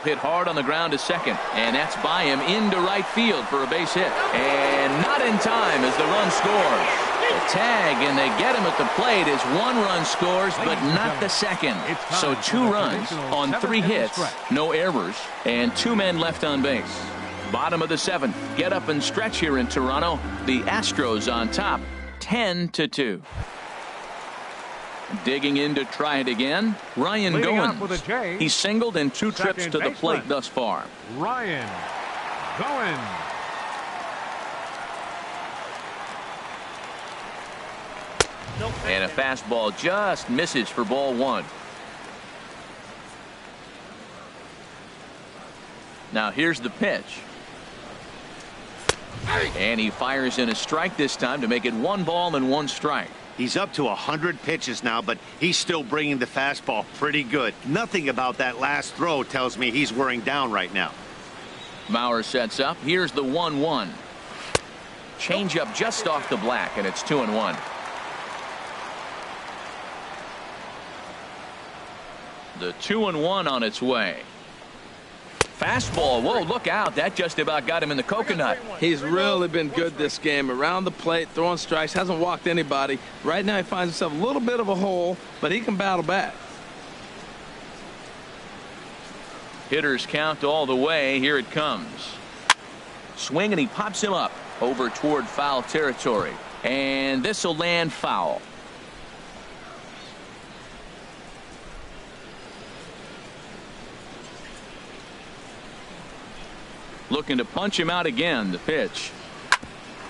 S1: Hit hard on the ground to second, and that's by him into right field for a base hit. And not in time as the run scores. The tag, and they get him at the plate as 1 run scores, but not the second. So 2 runs on 3 hits, no errors, and 2 men left on base. Bottom of the 7th. Get up and stretch here in Toronto. The Astros on top, 10-2. Digging in to try it again, Ryan Goins. He's singled in 2 trips to the plate thus far.
S3: Ryan Goins.
S1: And a fastball just misses for ball 1. Now here's the pitch. And he fires in a strike this time to make it 1 ball and 1 strike.
S2: He's up to 100 pitches now, but he's still bringing the fastball pretty good. Nothing about that last throw tells me he's wearing down right now.
S1: Mauer sets up. Here's the 1-1. Change up just off the black, and it's 2-1. The 2-1 on its way. Fastball. Whoa, look out. That just about got him in the coconut.
S4: He's really been good this game. Around the plate, throwing strikes, hasn't walked anybody. Right now he finds himself a little bit of a hole, but he can battle back.
S1: Hitters count all the way. Here it comes. Swing, and he pops him up over toward foul territory. And this will land foul. Looking to punch him out again. The pitch.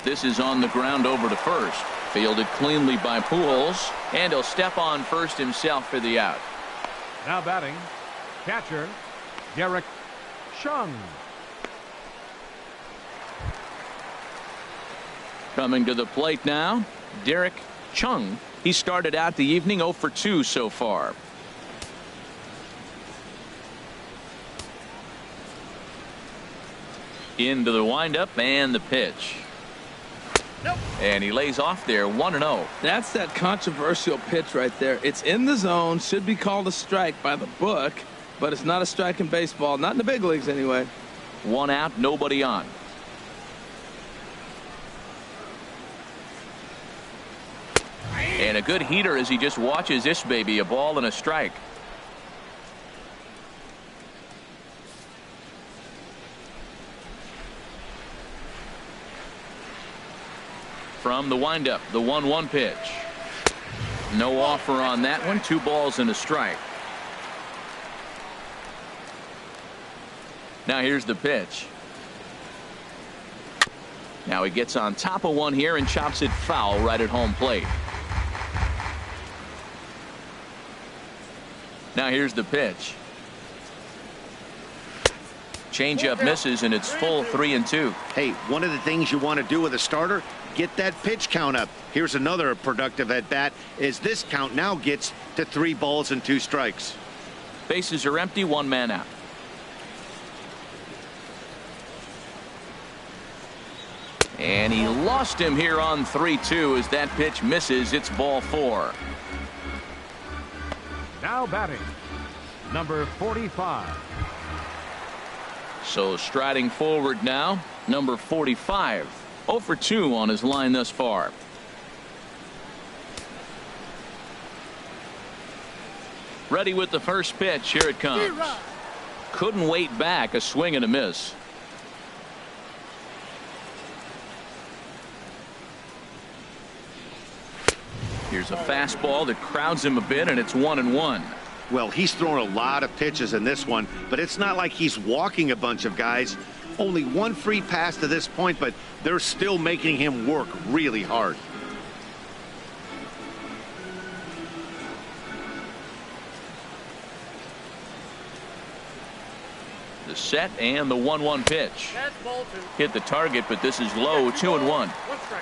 S1: This is on the ground over to first. Fielded cleanly by Pujols, and he'll step on first himself for the out.
S3: Now batting, catcher, Derek Chung.
S1: Coming to the plate now, Derek Chung. He started out the evening 0 for 2 so far. Into the windup and the pitch.
S5: Nope.
S1: And he lays off there 1-0.
S4: That's that controversial pitch right there. It's in the zone, should be called a strike by the book, but it's not a strike in baseball, not in the big leagues anyway.
S1: 1 out, nobody on. And a good heater as he just watches this baby, a ball and a strike. From the windup, the 1-1 pitch. No offer on that one. 2 balls and a strike. Now here's the pitch. Now he gets on top of one here and chops it foul right at home plate. Now here's the pitch. Changeup misses, and it's full 3-2.
S2: Hey, one of the things you want to do with a starter, get that pitch count up. Here's another productive at bat as this count now gets to 3 balls and 2 strikes.
S1: Bases are empty, 1 man out. And he lost him here on 3-2 as that pitch misses. It's ball 4.
S3: Now batting, number 45.
S1: So striding forward now, number 45. 0 for 2 on his line thus far. Ready with the first pitch. Here it comes. Couldn't wait back. A swing and a miss. Here's a fastball that crowds him a bit, and it's 1-1.
S2: Well, he's thrown a lot of pitches in this one, but it's not like he's walking a bunch of guys. Only 1 free pass to this point, but they're still making him work really hard.
S1: The set and the 1-1 pitch.
S5: That's ball 2.
S1: Hit the target, but this is low. 2-1.
S5: 1 strike.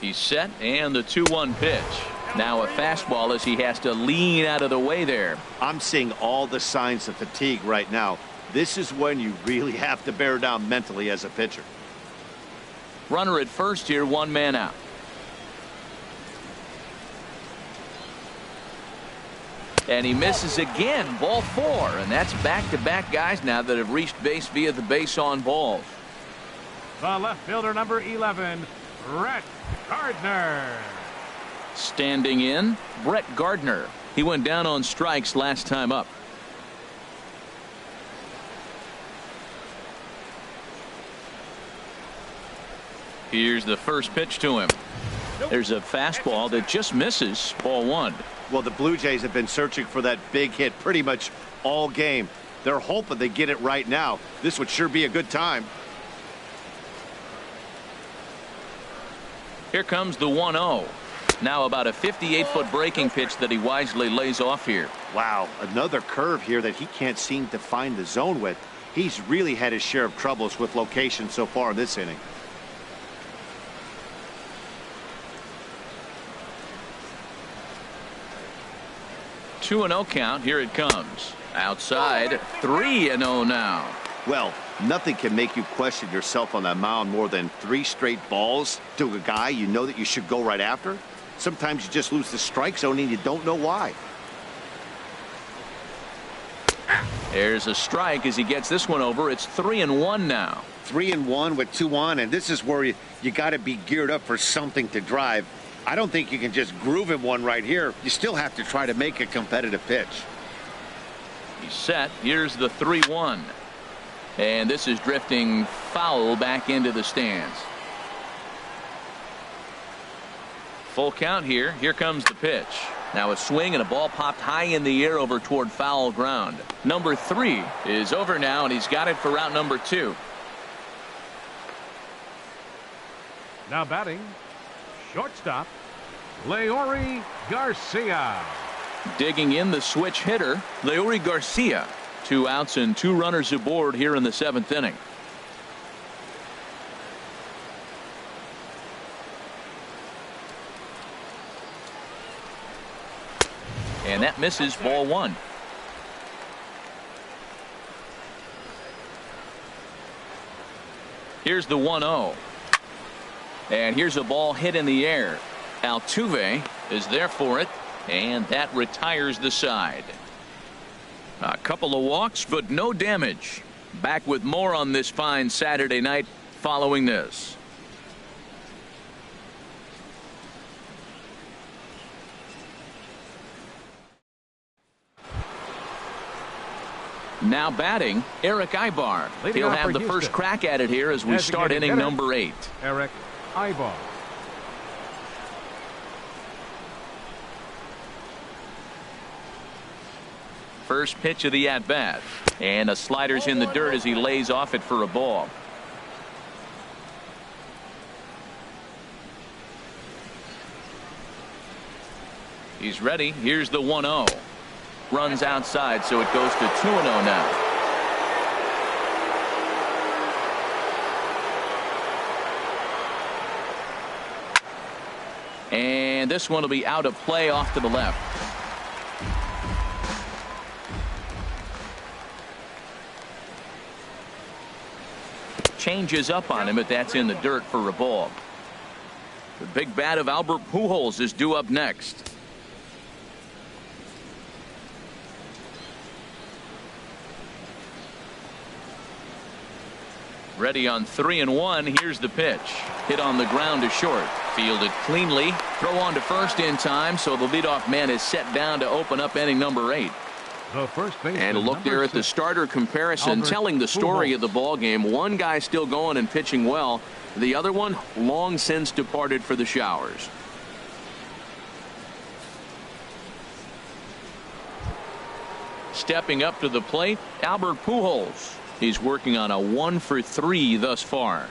S1: He's set, and the 2-1 pitch. Now a fastball as he has to lean out of the way there.
S2: I'm seeing all the signs of fatigue right now. This is when you really have to bear down mentally as a pitcher.
S1: Runner at first here, 1 man out. And he misses again. Ball 4, and that's back-to-back guys now that have reached base via the base on balls.
S3: The left fielder, number 11, Brett Gardner.
S1: Standing in, Brett Gardner. He went down on strikes last time up. Here's the first pitch to him. There's a fastball that just misses. Ball 1.
S2: Well, the Blue Jays have been searching for that big hit pretty much all game. They're hoping they get it right now. This would sure be a good time.
S1: Here comes the 1-0. Now about a 58-foot breaking pitch that he wisely lays off here.
S2: Wow, another curve here that he can't seem to find the zone with. He's really had his share of troubles with location so far in this inning.
S1: 2-0 count. Here it comes. Outside, 3-0 now.
S2: Well, nothing can make you question yourself on that mound more than 3 straight balls to a guy you know that you should go right after. Sometimes you just lose the strike zone and you don't know why.
S1: There's a strike as he gets this one over. It's 3-1 now.
S2: 3-1 with 2 on, and this is where you got to be geared up for something to drive. I don't think you can just groove him one right here. You still have to try to make a competitive pitch.
S1: He's set. Here's the 3-1. And this is drifting foul back into the stands. Full count here. Here comes the pitch. Now a swing and a ball popped high in the air over toward foul ground. Number 3 is over now, and he's got it for route number 2.
S3: Now batting, shortstop, Leury Garcia.
S1: Digging in the switch hitter, Leury Garcia. 2 outs and 2 runners aboard here in the 7th inning. And that misses, ball 1. Here's the 1-0. And here's a ball hit in the air. Altuve is there for it, and that retires the side. A couple of walks, but no damage. Back with more on this fine Saturday night following this. Now batting, Eric Ibar. He'll have the first crack at it here as we start inning number 8.
S3: Eric Ibar.
S1: First pitch of the at-bat. And a slider's in the dirt as he lays off it for a ball. He's ready. Here's the 1-0. Runs outside, so it goes to 2-0 now. And this one will be out of play off to the left. Changes up on him, but that's in the dirt for a ball. The big bat of Albert Pujols is due up next. Ready on 3-1. Here's the pitch. Hit on the ground to short. Fielded cleanly. Throw on to first in time, so the leadoff man is set down to open up inning number 8.
S3: The first
S1: and a look there at the starter comparison,
S3: Albert
S1: telling the story
S3: Pujols.
S1: of the ball game. One guy still going and pitching well. The other one long since departed for the showers. Stepping up to the plate, Albert Pujols. He's working on a 1-for-3 thus far.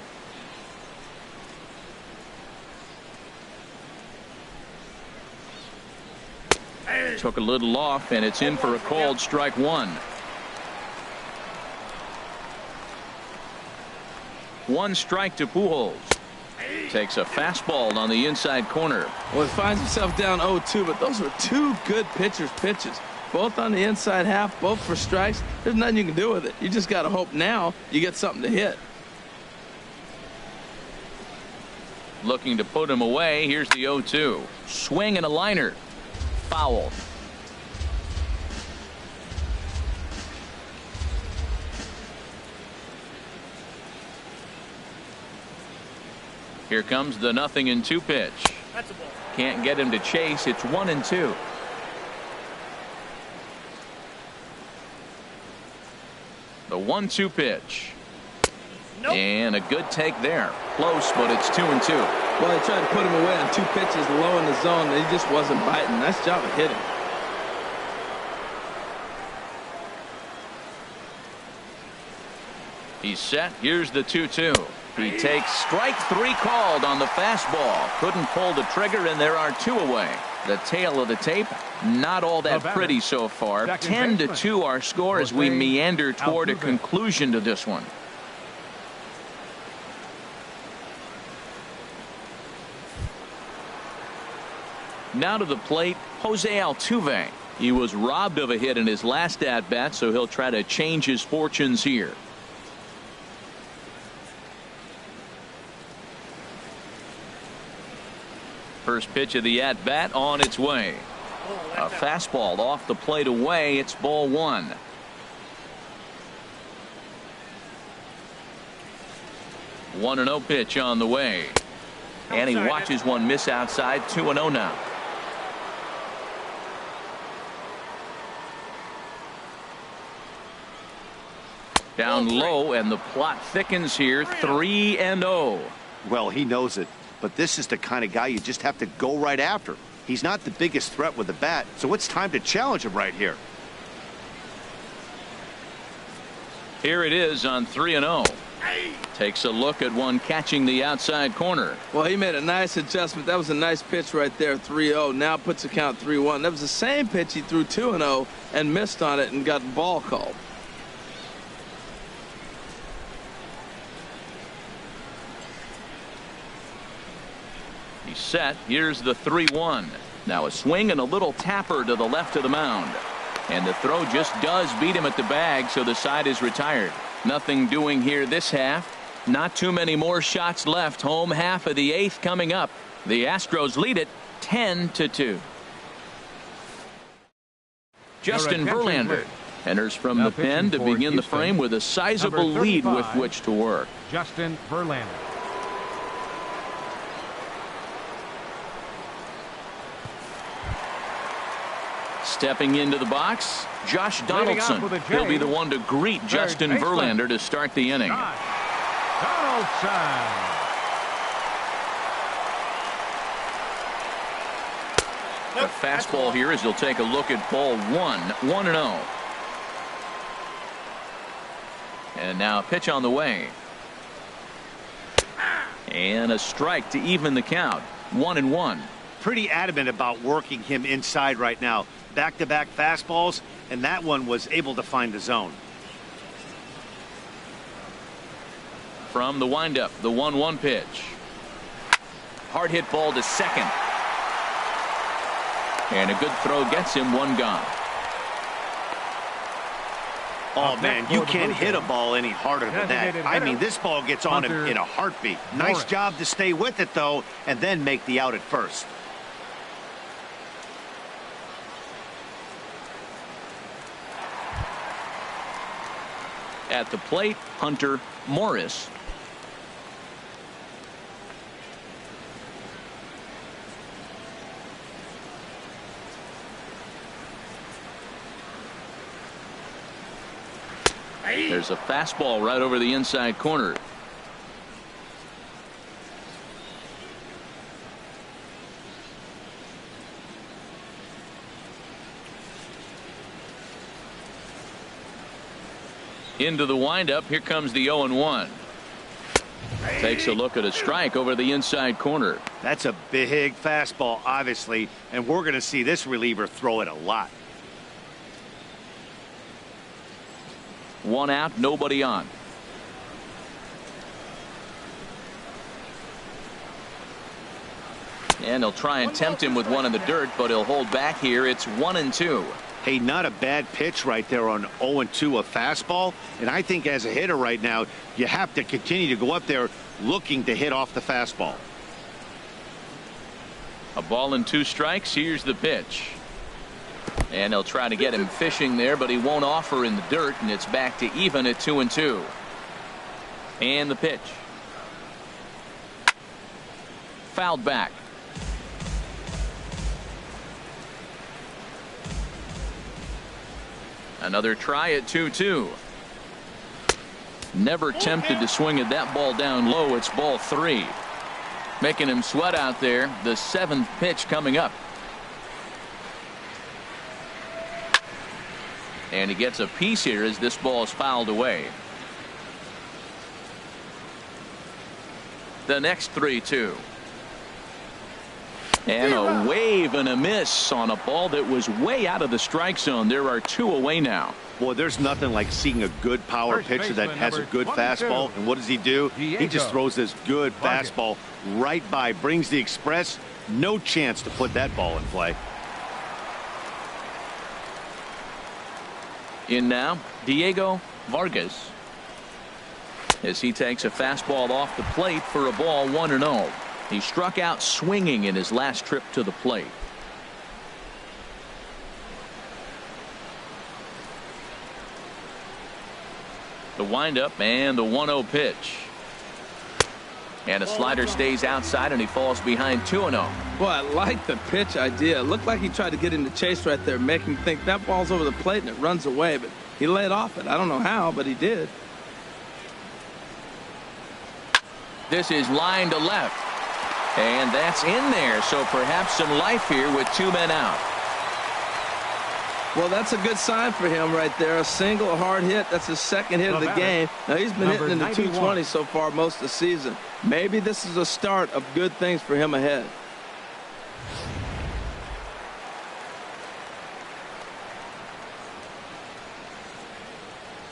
S1: Took a little off, and it's in for a called strike 1. 1 strike to Pujols. Takes a fastball on the inside corner.
S4: Well, he finds himself down 0-2, but those were 2 good pitchers' pitches. Both on the inside half, both for strikes. There's nothing you can do with it. You just got to hope now you get something to hit.
S1: Looking to put him away. Here's the 0-2. Swing and a liner. Foul. Here comes the 0-2 pitch.
S5: That's a ball.
S1: Can't get him to chase. It's 1-2. The 1-2 pitch.
S5: Nope.
S1: And a good take there. Close, but it's 2-2.
S4: Well, he tried to put him away on 2 pitches low in the zone, and he just wasn't biting. Nice job of hitting.
S1: He's set. Here's the 2-2. He takes strike 3 called on the fastball. Couldn't pull the trigger, and there are 2 away. The tail of the tape, not all that pretty so far. 10-2 our score as we meander toward a conclusion to this one. Now to the plate, Jose Altuve. He was robbed of a hit in his last at-bat, so he'll try to change his fortunes here. First pitch of the at-bat on its way. A fastball off the plate away. It's ball one. One 1-0 pitch on the way. And he watches one miss outside. 2-0 now. Down low, and the plot thickens here. 3-0.
S2: Well, he knows it, but this is the kind of guy you just have to go right after. He's not the biggest threat with the bat, so it's time to challenge him right here.
S1: Here it is on 3-0. Takes a look at one catching the outside corner.
S4: Well, he made a nice adjustment. That was a nice pitch right there, 3-0. Now puts the count 3-1. That was the same pitch he threw 2-0 and missed on it and got the ball called.
S1: He's set. Here's the 3-1. Now a swing and a little tapper to the left of the mound. And the throw just does beat him at the bag, so the side is retired. Nothing doing here this half. Not too many more shots left. Home half of the 8th coming up. The Astros lead it 10-2. Justin Verlander enters from the pen to begin the frame with a sizable lead with which to work.
S3: Justin Verlander.
S1: Stepping into the box, Josh Donaldson. He'll be the one to greet Justin Verlander to start the inning.
S3: Donaldson.
S1: A fastball here as he'll take a look at ball one. 1-0. And now a pitch on the way. And a strike to even the count. 1-1.
S2: Pretty adamant about working him inside right now. Back-to-back fastballs, and that one was able to find the zone.
S1: From the windup, the 1-1 pitch. Hard hit ball to second. And a good throw gets him one gone.
S2: Oh, man, you can't hit a ball any harder than that. I mean, this ball gets on him in a heartbeat. Nice job to stay with it, though, and then make the out at first.
S1: At the plate, Hunter Morris. There's a fastball right over the inside corner. Into the windup. Here comes the 0-1. Takes a look at a strike over the inside corner.
S2: That's a big fastball, obviously, and we're going to see this reliever throw it a lot.
S1: One out, nobody on. And he'll try and tempt him with one in the dirt, but he'll hold back here. It's 1-2.
S2: Hey, not a bad pitch right there on 0-2, a fastball. And I think as a hitter right now, you have to continue to go up there looking to hit off the fastball.
S1: A ball and 2 strikes. Here's the pitch. And they'll try to get him fishing there, but he won't offer in the dirt, and it's back to even at 2-2. And the pitch. Fouled back. Another try at 2-2. Never tempted to swing at that ball down low. It's ball 3. Making him sweat out there. The 7th pitch coming up. And he gets a piece here as this ball is fouled away. The next 3-2. And a wave and a miss on a ball that was way out of the strike zone. There are 2 away now.
S2: Boy, there's nothing like seeing a good power pitcher that has a good fastball. And what does he do? He just throws this good fastball right by, brings the express. No chance to put that ball in play.
S1: In now, Diego Vargas, as he takes a fastball off the plate for a ball 1-0. He struck out swinging in his last trip to the plate. The windup and the 1-0 pitch. And a slider stays outside and he falls behind 2-0.
S4: Boy, I like the pitch idea. It looked like he tried to get him to chase right there, make him think that ball's over the plate and it runs away, but he laid off it. I don't know how, but he did.
S1: This is line to left. And that's in there, so perhaps some life here with 2 men out.
S4: Well, that's a good sign for him right there. A single, a hard hit. That's his second hit of the game. Now, he's been hitting into 220 so far most of the season. Maybe this is a start of good things for him ahead.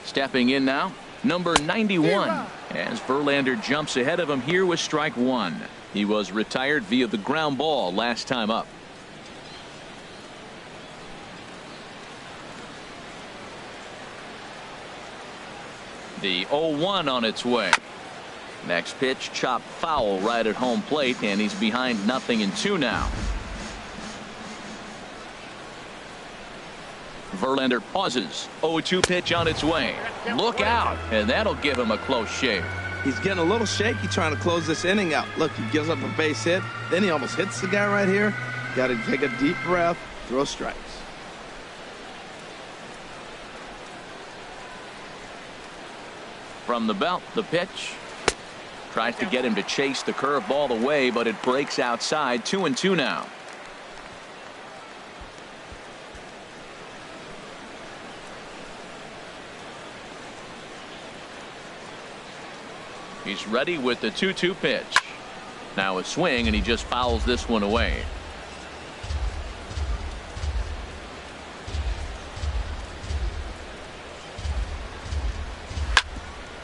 S1: Stepping in now, number 91, as Verlander jumps ahead of him here with strike 1. He was retired via the ground ball last time up. The 0-1 on its way. Next pitch, chopped foul right at home plate, and he's behind 0-2 now. Verlander pauses. 0-2 pitch on its way. Look out, and that'll give him a close shave.
S4: He's getting a little shaky trying to close this inning out. Look, he gives up a base hit. Then he almost hits the guy right here. Got to take a deep breath, throw strikes.
S1: From the belt, the pitch. Tries to get him to chase the curveball away, but it breaks outside. 2-2 now. He's ready with the 2-2 pitch. Now a swing, and he just fouls this one away.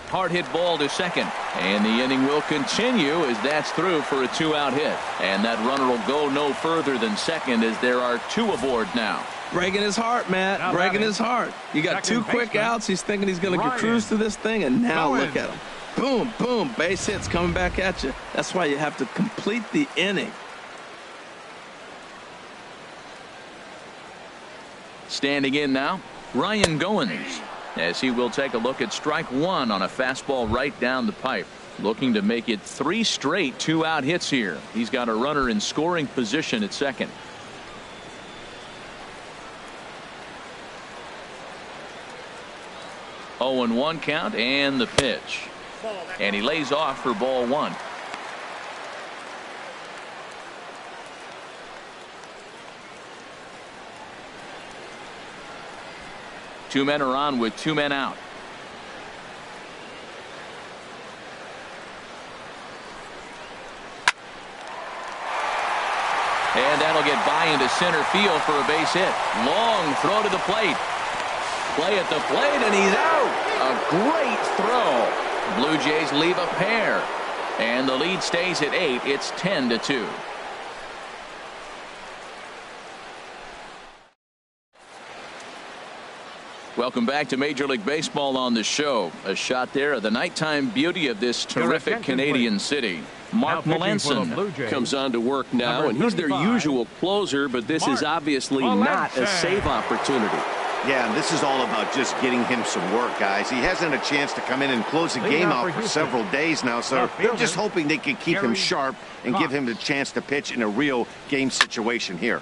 S1: Hard hit ball to second, and the inning will continue as that's through for a 2-out hit, and that runner will go no further than second as there are 2 aboard now.
S4: Breaking his heart, Matt. Breaking his heart. You got 2 quick outs. He's thinking he's going to cruise through this thing, and now look at him. Boom, boom, base hits coming back at you. That's why you have to complete the inning.
S1: Standing in now, Ryan Goins, as he will take a look at strike 1 on a fastball right down the pipe. Looking to make it 3 straight 2-out hits here. He's got a runner in scoring position at second. Oh, and 1 count and the pitch. And he lays off for ball 1. Two men are on with 2 men out. And that'll get by into center field for a base hit. Long throw to the plate. Play at the plate, and he's out. A great throw. Blue Jays leave a pair. And the lead stays at 8. It's 10-2. Welcome back to Major League Baseball on the show. A shot there of the nighttime beauty of this terrific Canadian city. Mark Melanson
S6: comes on to work now, and he's their usual closer, but this is obviously not a save opportunity.
S2: Yeah, and this is all about just getting him some work, guys. He hasn't a chance to come in and close the game out for several days now, so they're just hoping they can keep him sharp and give him the chance to pitch in a real game situation here.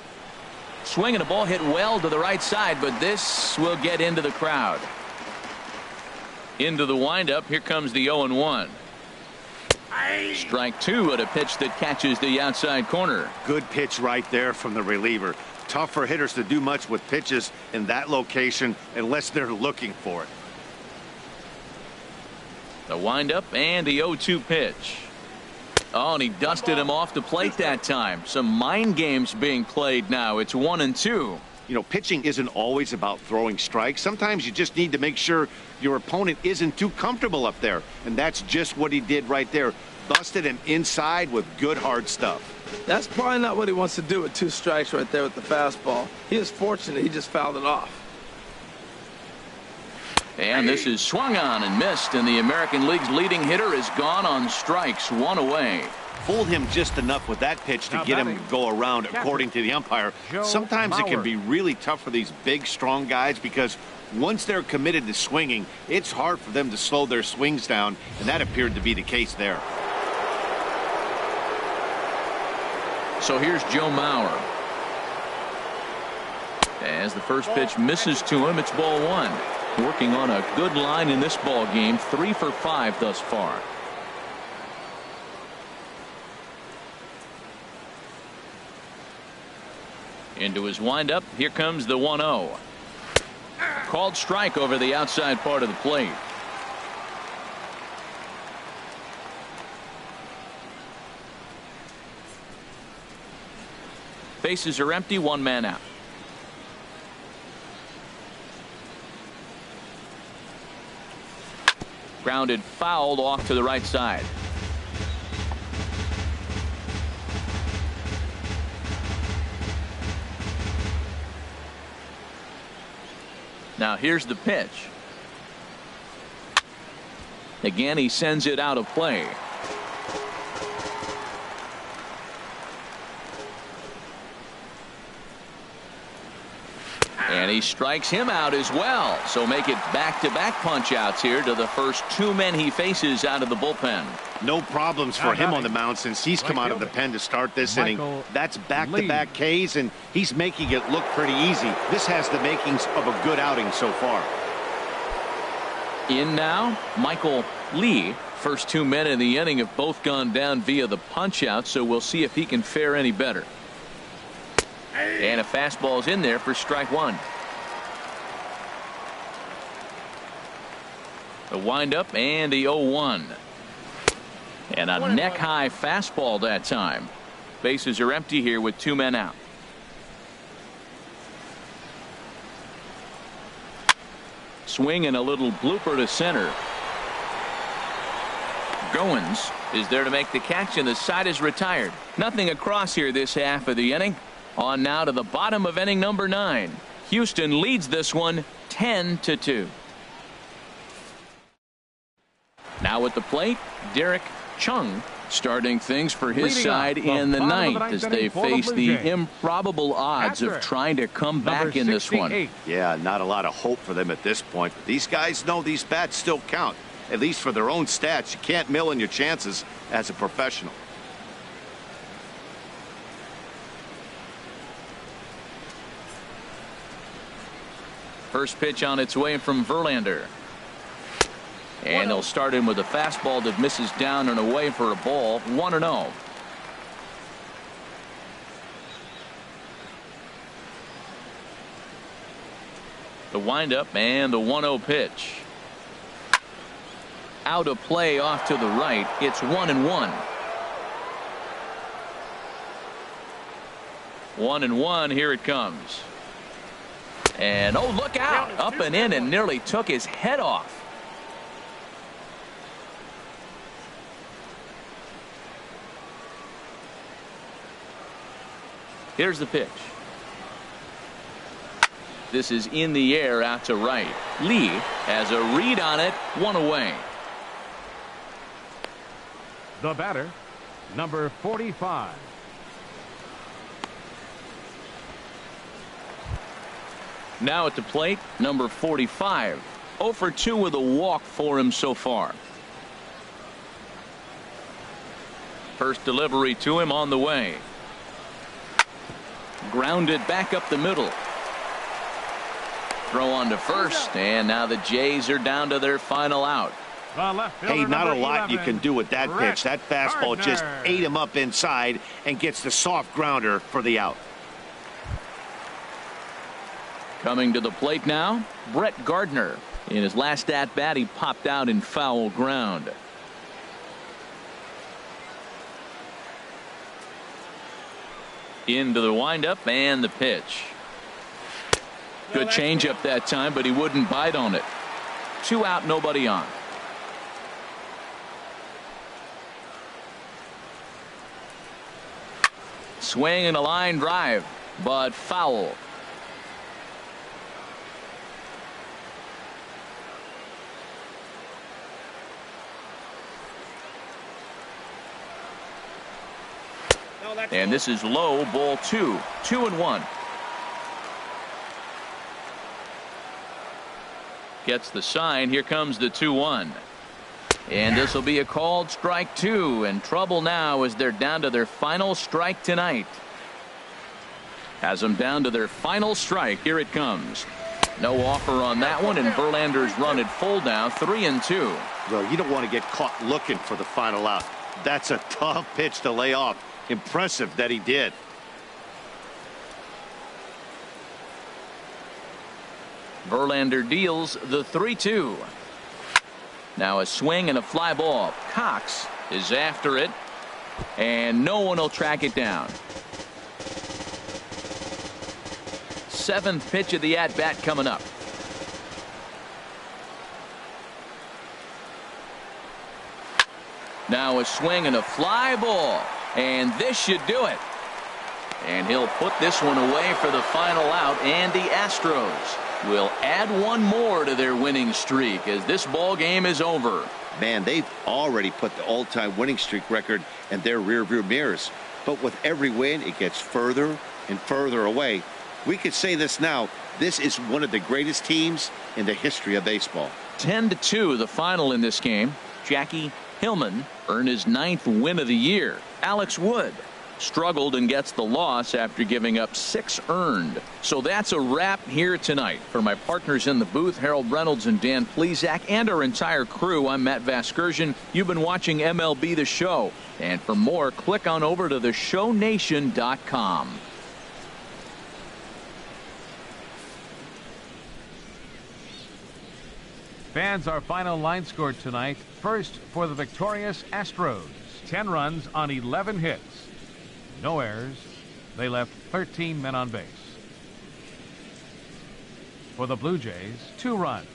S1: Swinging a ball hit well to the right side, but this will get into the crowd. Into the windup. Here comes the 0-1. Strike 2 at a pitch that catches the outside corner.
S2: Good pitch right there from the reliever. Tough for hitters to do much with pitches in that location unless they're looking for it.
S1: The windup and the 0-2 pitch. Oh, and he dusted him off the plate that time. Some mind games being played now. It's 1-2.
S2: You know, pitching isn't always about throwing strikes. Sometimes you just need to make sure your opponent isn't too comfortable up there. And that's just what he did right there. Busted him inside with good hard stuff.
S4: That's probably not what he wants to do with 2 strikes right there with the fastball. He is fortunate he just fouled it off.
S1: And this is swung on and missed, and the American League's leading hitter is gone on strikes, one away.
S2: Fooled him just enough with that pitch to get him to go around, according to the umpire. Sometimes it can be really tough for these big, strong guys because once they're committed to swinging, it's hard for them to slow their swings down, and that appeared to be the case there.
S1: So here's Joe Mauer. As the first pitch misses to him, it's ball one. Working on a good line in this ball game, 3 for 5 thus far. Into his windup, here comes the 1-0. Called strike over the outside part of the plate. Bases are empty, one man out. Grounded fouled off to the right side. Now here's the pitch. Again, he sends it out of play. And he strikes him out as well. So make it back-to-back punch-outs here to the first 2 men he faces out of the bullpen.
S2: No problems for him on the mound since he's come out of the pen to start this inning. That's back-to-back Ks, and he's making it look pretty easy. This has the makings of a good outing so far.
S1: In now, Michael Lee. First 2 men in the inning have both gone down via the punch-out, so we'll see if he can fare any better. And a fastball's in there for strike one. The windup and the 0-1. And a neck-high fastball that time. Bases are empty here with 2 men out. Swing and a little blooper to center. Goins is there to make the catch, and the side is retired. Nothing across here this half of the inning. On now to the bottom of inning number 9. Houston leads this one 10-2. Now at the plate, Derek Chung starting things for his side in the ninth as they face the improbable odds of trying to come back in this one.
S2: Yeah, not a lot of hope for them at this point. But these guys know these bats still count, at least for their own stats. You can't mill in your chances as a professional.
S1: First pitch on its way from Verlander. And he'll start in with a fastball that misses down and away for a ball. 1-0. The windup and the 1-0 pitch. Out of play off to the right. It's 1-1. 1-1. Here it comes. And oh, look out. Up and in and nearly took his head off. Here's the pitch. This is in the air out to right. Lee has a read on it. 1 away.
S3: The batter, number 45.
S1: Now at the plate, number 45. 0 for 2 with a walk for him so far. First delivery to him on the way. Grounded back up the middle. Throw on to first, and now the Jays are down to their final out.
S2: Hey, not a lot you can do with that pitch. That fastball just ate him up inside and gets the soft grounder for the out.
S1: Coming to the plate now, Brett Gardner. In his last at-bat, he popped out in foul ground. Into the windup and the pitch. Good changeup that time, but he wouldn't bite on it. 2 out, nobody on. Swing and a line drive, but foul. And this is low, ball 2. 2-1. Gets the sign. Here comes the 2-1. And this will be a called strike 2. And trouble now as they're down to their final strike tonight. Has them down to their final strike. Here it comes. No offer on that one, and Verlander's run at full now, 3-2.
S2: Well, you don't want to get caught looking for the final out. That's a tough pitch to lay off. Impressive that he did.
S1: Verlander deals the 3-2. Now a swing and a fly ball. Cox is after it, and no one will track it down. 7th pitch of the at-bat coming up. Now a swing and a fly ball, and this should do it. And he'll put this one away for the final out, and the Astros will add one more to their winning streak as this ball game is over.
S2: Man, they've already put the all-time winning streak record in their rearview mirrors. But with every win, it gets further and further away. We could say this now. This is one of the greatest teams in the history of baseball.
S1: 10-2 the final in this game. Jackie Hillman earned his 9th win of the year. Alex Wood struggled and gets the loss after giving up 6 earned. So that's a wrap here tonight. For my partners in the booth, Harold Reynolds and Dan Plesac, and our entire crew, I'm Matt Vasgersian. You've been watching MLB The Show. And for more, click on over to theshownation.com.
S3: Fans, our final line score tonight. First for the victorious Astros. 10 runs on 11 hits. No errors. They left 13 men on base. For the Blue Jays, 2 runs,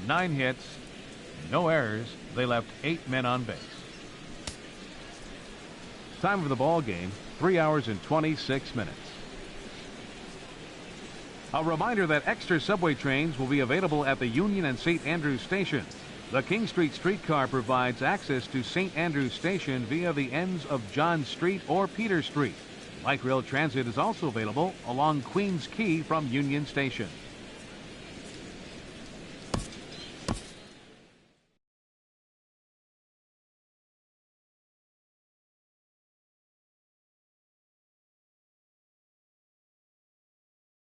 S3: 9 hits, no errors. They left 8 men on base. Time of the ball game, 3 hours and 26 minutes. A reminder that extra subway trains will be available at the Union and St. Andrews Station. The King Street streetcar provides access to St. Andrews Station via the ends of John Street or Peter Street. Light rail transit is also available along Queens Quay from Union Station.